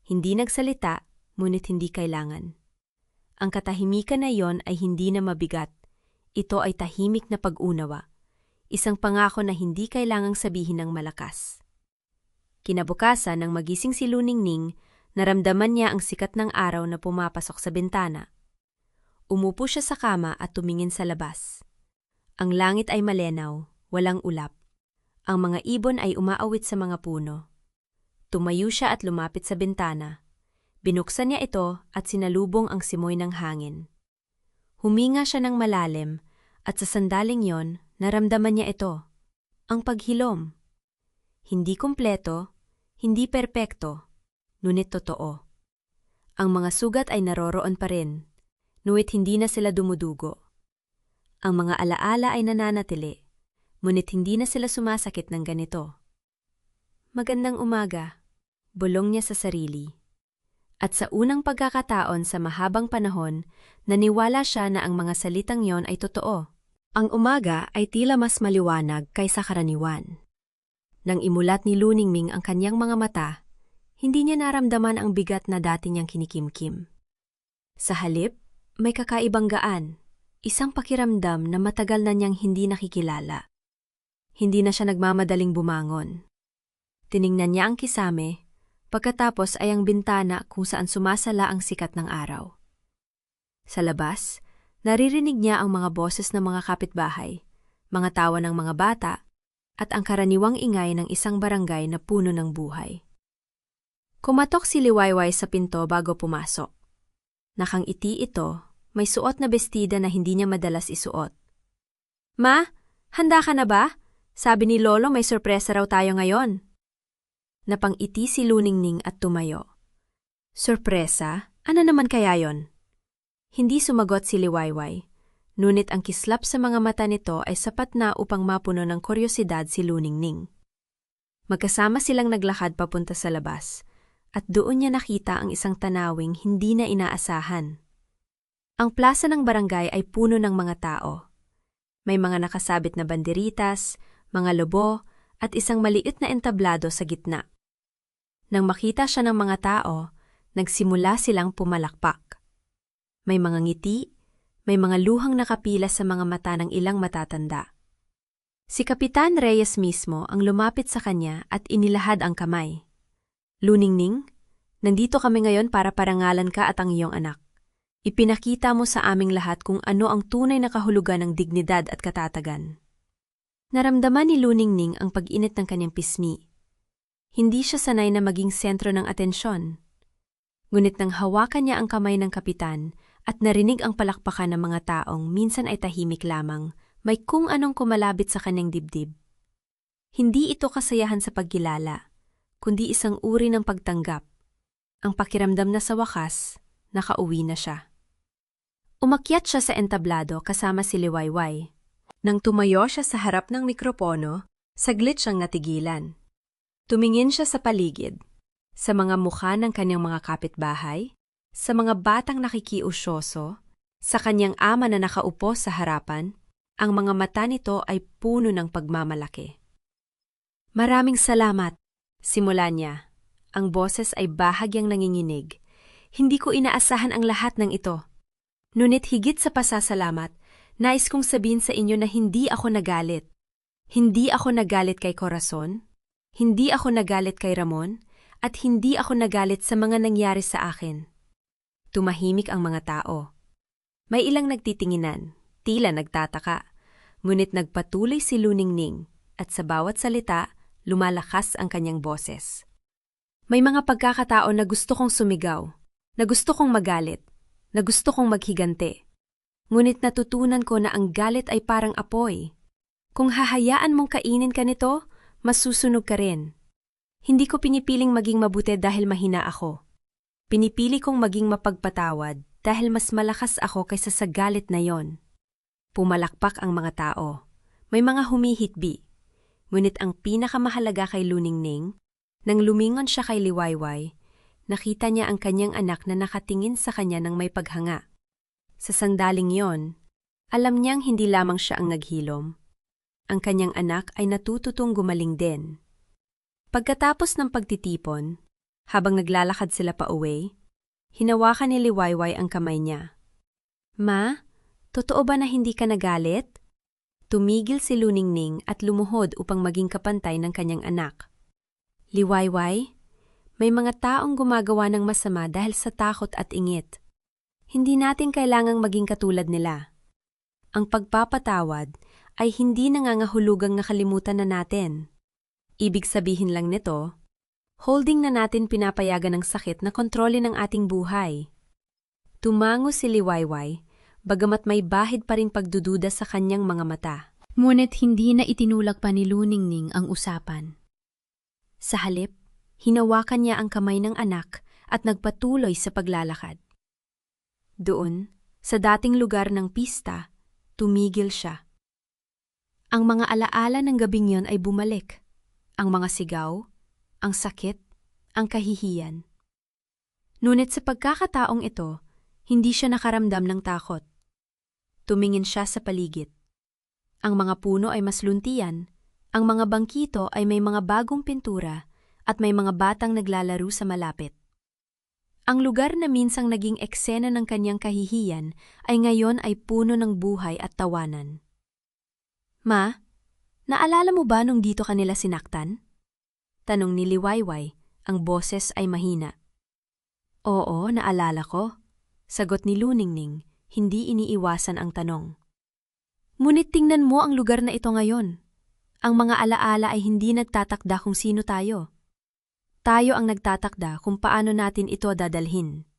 Hindi nagsalita, ngunit hindi kailangan. Ang katahimikan na iyon ay hindi na mabigat. Ito ay tahimik na pag-unawa. Isang pangako na hindi kailangang sabihin ng malakas. Kinabukasan nang magising si Luningning, naramdaman niya ang sikat ng araw na pumapasok sa bintana. Umupo siya sa kama at tumingin sa labas. Ang langit ay malenaw, walang ulap. Ang mga ibon ay umaawit sa mga puno. Tumayo siya at lumapit sa bintana. Binuksan niya ito at sinalubong ang simoy ng hangin. Huminga siya ng malalim at sa sandaling yon, naramdaman niya ito. Ang paghilom. Hindi kumpleto, hindi perpekto, ngunit totoo. Ang mga sugat ay naroroon pa rin, ngunit hindi na sila dumudugo. Ang mga alaala ay nananatili, ngunit hindi na sila sumasakit ng ganito. Magandang umaga, bulong niya sa sarili. At sa unang pagkakataon sa mahabang panahon, naniwala siya na ang mga salitang yon ay totoo. Ang umaga ay tila mas maliwanag kaysa karaniwan. Nang imulat ni Luningning ang kanyang mga mata, hindi niya naramdaman ang bigat na dati niyang kinikimkim. Sa halip, may kakaibang gaan, isang pakiramdam na matagal na niyang hindi nakikilala. Hindi na siya nagmamadaling bumangon. Tiningnan niya ang kisame, pagkatapos ay ang bintana kung saan sumasala ang sikat ng araw. Sa labas, naririnig niya ang mga boses ng mga kapitbahay, mga tawa ng mga bata, at ang karaniwang ingay ng isang barangay na puno ng buhay. Kumatok si Liwayway sa pinto bago pumasok. Nakangiti ito, may suot na bestida na hindi niya madalas isuot. Ma, handa ka na ba? Sabi ni Lolo may sorpresa raw tayo ngayon. Napangiti si Luningning at tumayo. Sorpresa? Ano naman kaya yon? Hindi sumagot si Liwayway, ngunit ang kislap sa mga mata nito ay sapat na upang mapuno ng kuryosidad si Luningning. Magkasama silang naglakad papunta sa labas, at doon niya nakita ang isang tanawing hindi na inaasahan. Ang plaza ng barangay ay puno ng mga tao. May mga nakasabit na banderitas, mga lobo, at isang maliit na entablado sa gitna. Nang makita siya ng mga tao, nagsimula silang pumalakpak. May mga ngiti, may mga luhang nakapila sa mga mata ng ilang matatanda. Si Kapitan Reyes mismo ang lumapit sa kanya at inilahad ang kamay. Luningning, nandito kami ngayon para parangalan ka at ang iyong anak. Ipinakita mo sa aming lahat kung ano ang tunay na kahulugan ng dignidad at katatagan. Naramdaman ni Luningning ang pag-init ng kanyang pisngi. Hindi siya sanay na maging sentro ng atensyon. Ngunit nang hawakan niya ang kamay ng kapitan at narinig ang palakpakan ng mga taong minsan ay tahimik lamang, may kung anong kumalabit sa kanyang dibdib. Hindi ito kasayahan sa pagkilala, kundi isang uri ng pagtanggap. Ang pakiramdam na sa wakas, nakauwi na siya. Umakyat siya sa entablado kasama si Liwayway. Nang tumayo siya sa harap ng mikropono, saglit siyang natigilan. Tumingin siya sa paligid, sa mga mukha ng kanyang mga kapitbahay, sa mga batang nakikiusyoso, sa kanyang ama na nakaupo sa harapan, ang mga mata nito ay puno ng pagmamalaki. Maraming salamat, simula niya. Ang boses ay bahagyang nanginginig. Hindi ko inaasahan ang lahat ng ito. Ngunit higit sa pasasalamat, nais kong sabihin sa inyo na hindi ako nagalit. Hindi ako nagalit kay Corazon, hindi ako nagalit kay Ramon, at hindi ako nagalit sa mga nangyari sa akin. Tumahimik ang mga tao. May ilang nagtitinginan, tila nagtataka, ngunit nagpatuloy si Luningning, at sa bawat salita, lumalakas ang kanyang boses. May mga pagkakataon na gusto kong sumigaw, na gusto kong magalit, na gusto kong maghigante. Ngunit natutunan ko na ang galit ay parang apoy. Kung hahayaan mong kainin ka nito, masusunog ka rin. Hindi ko pinipiling maging mabuti dahil mahina ako. Pinipili kong maging mapagpatawad dahil mas malakas ako kaysa sa galit na yon. Pumalakpak ang mga tao. May mga humihitbi. Ngunit ang pinakamahalaga kay Luningning, nang lumingon siya kay Liwayway, nakita niya ang kanyang anak na nakatingin sa kanya ng may paghanga. Sa sandaling yon, alam niyang hindi lamang siya ang naghilom. Ang kanyang anak ay natututong gumaling din. Pagkatapos ng pagtitipon, habang naglalakad sila pa uwi, hinawakan ni Liwayway ang kamay niya. Ma, totoo ba na hindi ka nagalit? Tumigil si Luningning at lumuhod upang maging kapantay ng kanyang anak. Liwayway, may mga taong gumagawa ng masama dahil sa takot at ingit. Hindi natin kailangang maging katulad nila. Ang pagpapatawad ay hindi nangangahulugang nakalimutan na natin. Ibig sabihin lang nito, holding na natin pinapayagan ng sakit na kontrolin ang ating buhay. Tumango si Liwayway, bagamat may bahid pa ring pagdududa sa kanyang mga mata. Ngunit hindi na itinulak pa ni Luningning ang usapan. Sa halip, hinawakan niya ang kamay ng anak at nagpatuloy sa paglalakad. Doon, sa dating lugar ng pista, tumigil siya. Ang mga alaala ng gabing yon ay bumalik. Ang mga sigaw, ang sakit, ang kahihiyan. Ngunit sa pagkakataong ito, hindi siya nakaramdam ng takot. Tumingin siya sa paligid. Ang mga puno ay mas luntian, ang mga bangkito ay may mga bagong pintura at may mga batang naglalaro sa malapit. Ang lugar na minsang naging eksena ng kanyang kahihiyan ay ngayon ay puno ng buhay at tawanan. Ma, naalala mo ba nung dito kanila sinaktan? Tanong ni Liwayway, ang boses ay mahina. Oo, naalala ko. Sagot ni Luningning, hindi iniiwasan ang tanong. Ngunit tingnan mo ang lugar na ito ngayon. Ang mga alaala ay hindi nagtatakda kung sino tayo. Tayo ang nagtatakda kung paano natin ito dadalhin.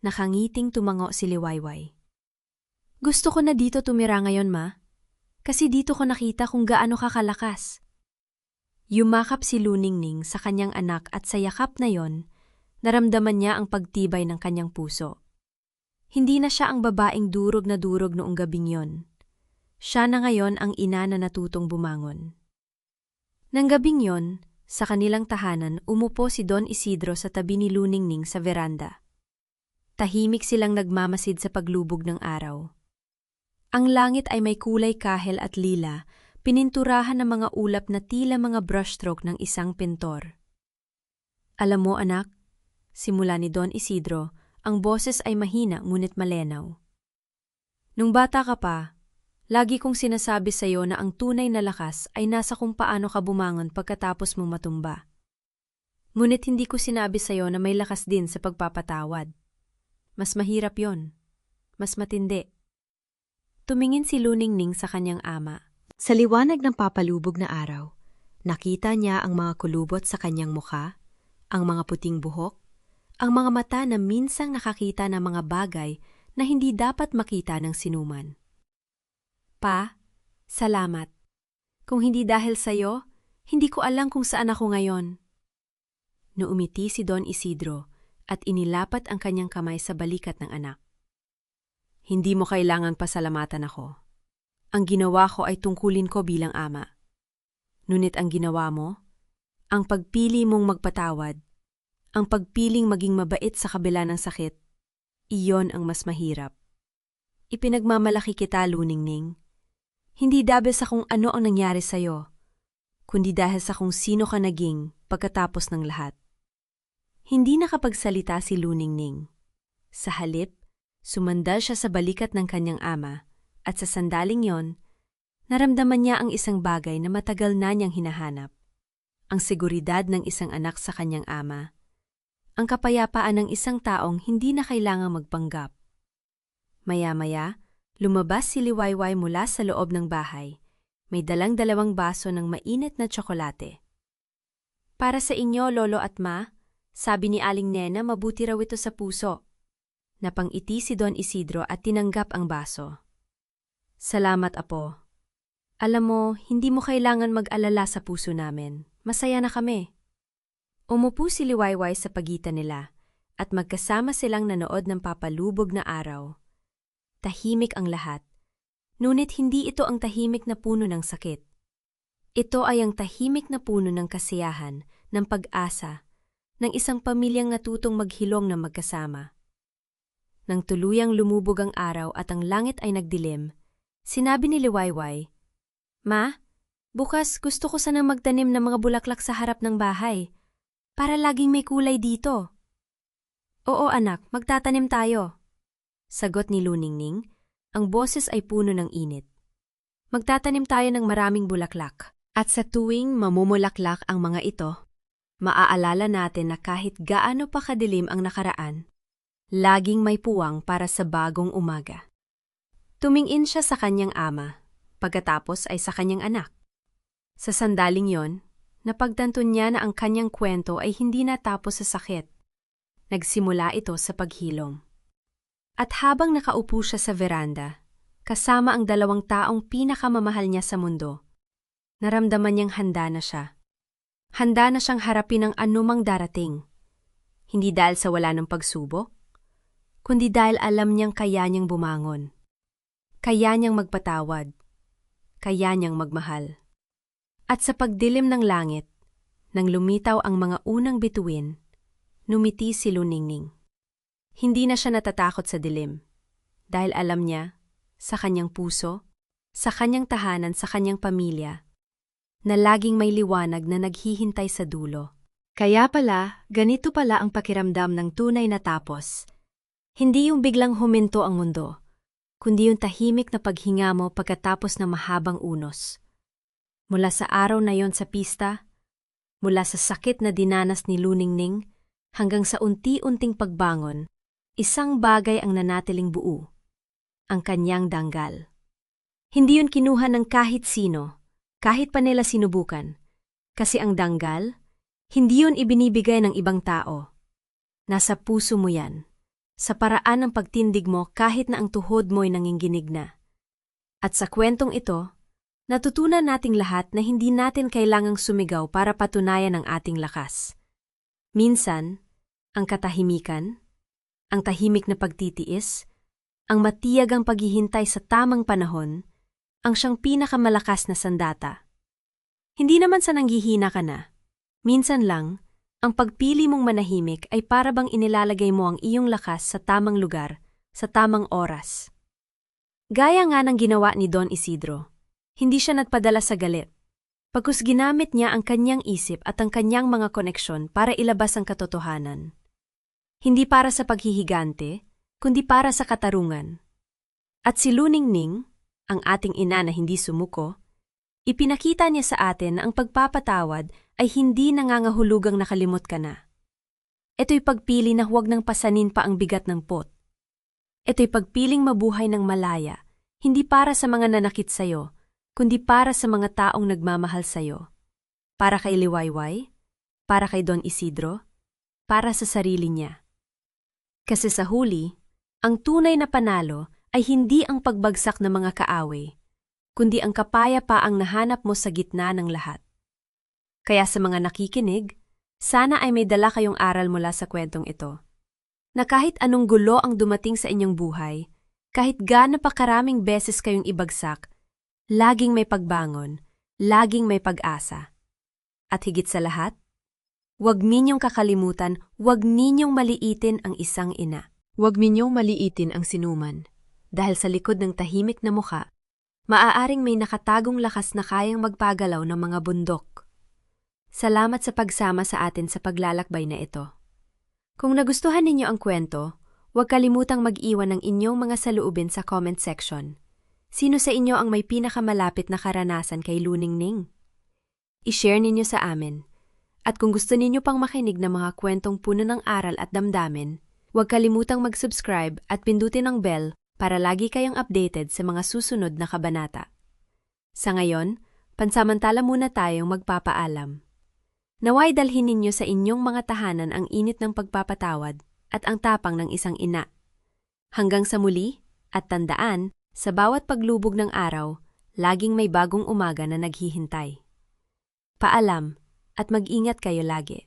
Nakangiting tumango si Liwayway. Gusto ko na dito tumira ngayon, Ma. Kasi dito ko nakita kung gaano ka kalakas. Yumakap si Luningning sa kanyang anak at sa yakap na yon, naramdaman niya ang pagtibay ng kanyang puso. Hindi na siya ang babaeng durog na durog noong gabing yon. Siya na ngayon ang ina na natutong bumangon. Nang gabing yon, sa kanilang tahanan, umupo si Don Isidro sa tabi ni Luningning sa veranda. Tahimik silang nagmamasid sa paglubog ng araw. Ang langit ay may kulay kahel at lila, pininturahan ng mga ulap na tila mga brushstroke ng isang pintor. Alam mo anak, simula ni Don Isidro, ang boses ay mahina ngunit malenaw. Nung bata ka pa, lagi kong sinasabi sa iyo na ang tunay na lakas ay nasa kung paano ka bumangon pagkatapos mong matumba. Ngunit hindi ko sinabi sa iyo na may lakas din sa pagpapatawad. Mas mahirap yon. Mas matindi. Tumingin si Luningning sa kanyang ama. Sa liwanag ng papalubog na araw, nakita niya ang mga kulubot sa kanyang mukha, ang mga puting buhok, ang mga mata na minsang nakakita ng mga bagay na hindi dapat makita ng sinuman. Pa, salamat. Kung hindi dahil sa'yo, hindi ko alam kung saan ako ngayon. Naumiti si Don Isidro at inilapat ang kanyang kamay sa balikat ng anak. Hindi mo kailangang pasalamatan ako. Ang ginawa ko ay tungkulin ko bilang ama. Ngunit ang ginawa mo, ang pagpili mong magpatawad, ang pagpiling maging mabait sa kabila ng sakit, iyon ang mas mahirap. Ipinagmamalaki kita, Luningning. Hindi dahil sa kung ano ang nangyari sa'yo, kundi dahil sa kung sino ka naging pagkatapos ng lahat. Hindi nakapagsalita si Luningning. Sa halip, sumandal siya sa balikat ng kanyang ama at sa sandaling yon, naramdaman niya ang isang bagay na matagal na niyang hinahanap. Ang seguridad ng isang anak sa kanyang ama. Ang kapayapaan ng isang taong hindi na kailangang magpanggap. Maya-maya, lumabas si Liwayway mula sa loob ng bahay. May dalang-dalawang baso ng mainit na tsokolate. Para sa inyo, Lolo at Ma, sabi ni Aling Nena mabuti raw ito sa puso. Napangiti si Don Isidro at tinanggap ang baso. Salamat, Apo. Alam mo, hindi mo kailangan mag-alala sa puso namin. Masaya na kami. Umupo si Liwayway sa pagitan nila at magkasama silang nanood ng papalubog na araw. Tahimik ang lahat. Ngunit hindi ito ang tahimik na puno ng sakit. Ito ay ang tahimik na puno ng kasiyahan, ng pag-asa, ng isang pamilyang natutong maghilom na magkasama. Nang tuluyang lumubog ang araw at ang langit ay nagdilim, sinabi ni Liwayway, "Ma, bukas gusto ko sanang magtanim ng mga bulaklak sa harap ng bahay, para laging may kulay dito." "Oo anak, magtatanim tayo," sagot ni Luningning. Ang boses ay puno ng init. Magtatanim tayo ng maraming bulaklak. At sa tuwing mamumulaklak ang mga ito, maaalala natin na kahit gaano pa kadilim ang nakaraan, laging may puwang para sa bagong umaga. Tumingin siya sa kanyang ama, pagkatapos ay sa kanyang anak. Sa sandaling yon, napagtanto niya na ang kanyang kwento ay hindi natapos sa sakit. Nagsimula ito sa paghilom. At habang nakaupo siya sa veranda, kasama ang 2 taong pinakamamahal niya sa mundo, naramdaman niyang handa na siya. Handa na siyang harapin ang anumang darating. Hindi dahil sa wala ng pagsubok, kundi dahil alam niyang kaya niyang bumangon. Kaya niyang magpatawad. Kaya niyang magmahal. At sa pagdilim ng langit, nang lumitaw ang mga unang bituin, numiti si Luningning. Hindi na siya natatakot sa dilim, dahil alam niya, sa kanyang puso, sa kanyang tahanan, sa kanyang pamilya, na laging may liwanag na naghihintay sa dulo. Kaya pala, ganito pala ang pakiramdam ng tunay na tapos. Hindi yung biglang huminto ang mundo, kundi yung tahimik na paghinga mo pagkatapos ng mahabang unos. Mula sa araw na yon sa pista, mula sa sakit na dinanas ni Luningning, hanggang sa unti-unting pagbangon, isang bagay ang nanatiling buo, ang kanyang danggal. Hindi yun kinuha ng kahit sino, kahit pa nila sinubukan, kasi ang danggal, hindi yun ibinibigay ng ibang tao. Nasa puso mo yan, sa paraan ng pagtindig mo kahit na ang tuhod mo'y nanginginig na. At sa kwentong ito, natutunan nating lahat na hindi natin kailangang sumigaw para patunayan ang ating lakas. Minsan, ang katahimikan, ang tahimik na pagtitiis, ang matiyagang paghihintay sa tamang panahon, ang siyang pinakamalakas na sandata. Hindi naman sa nanghihina ka na. Minsan lang, ang pagpili mong manahimik ay para bang inilalagay mo ang iyong lakas sa tamang lugar, sa tamang oras. Gaya nga ng ginawa ni Don Isidro, hindi siya nagpadala sa galit. Pagkus ginamit niya ang kanyang isip at ang kanyang mga koneksyon para ilabas ang katotohanan. Hindi para sa paghihigante, kundi para sa katarungan. At si Luningning, ang ating ina na hindi sumuko, ipinakita niya sa atin na ang pagpapatawad ay hindi nangangahulugang nakalimot ka na. Ito'y pagpili na huwag nang pasanin pa ang bigat ng pot. Ito'y pagpiling mabuhay ng malaya, hindi para sa mga nanakit sa'yo, kundi para sa mga taong nagmamahal sa'yo. Para kay Liwayway, para kay Don Isidro, para sa sarili niya. Kasi sa huli, ang tunay na panalo ay hindi ang pagbagsak ng mga kaaway, kundi ang kapayapaang nahanap mo sa gitna ng lahat. Kaya sa mga nakikinig, sana ay may dala kayong aral mula sa kwentong ito. Na kahit anong gulo ang dumating sa inyong buhay, kahit gaano pa karaming beses kayong ibagsak, laging may pagbangon, laging may pag-asa. At higit sa lahat, huwag ninyong kakalimutan, huwag ninyong maliitin ang isang ina. Huwag ninyong maliitin ang sinuman, dahil sa likod ng tahimik na mukha, maaaring may nakatagong lakas na kayang magpagalaw ng mga bundok. Salamat sa pagsama sa atin sa paglalakbay na ito. Kung nagustuhan ninyo ang kwento, huwag kalimutang mag-iwan ng inyong mga saloobin sa comment section. Sino sa inyo ang may pinakamalapit na karanasan kay Luningning? I-share ninyo sa amin. At kung gusto ninyo pang makinig ng mga kwentong puno ng aral at damdamin, huwag kalimutang mag-subscribe at pindutin ang bell para lagi kayong updated sa mga susunod na kabanata. Sa ngayon, pansamantala muna tayong magpapaalam. Naway dalhin ninyo sa inyong mga tahanan ang init ng pagpapatawad at ang tapang ng isang ina. Hanggang sa muli, at tandaan, sa bawat paglubog ng araw, laging may bagong umaga na naghihintay. Paalam, at mag-ingat kayo lagi.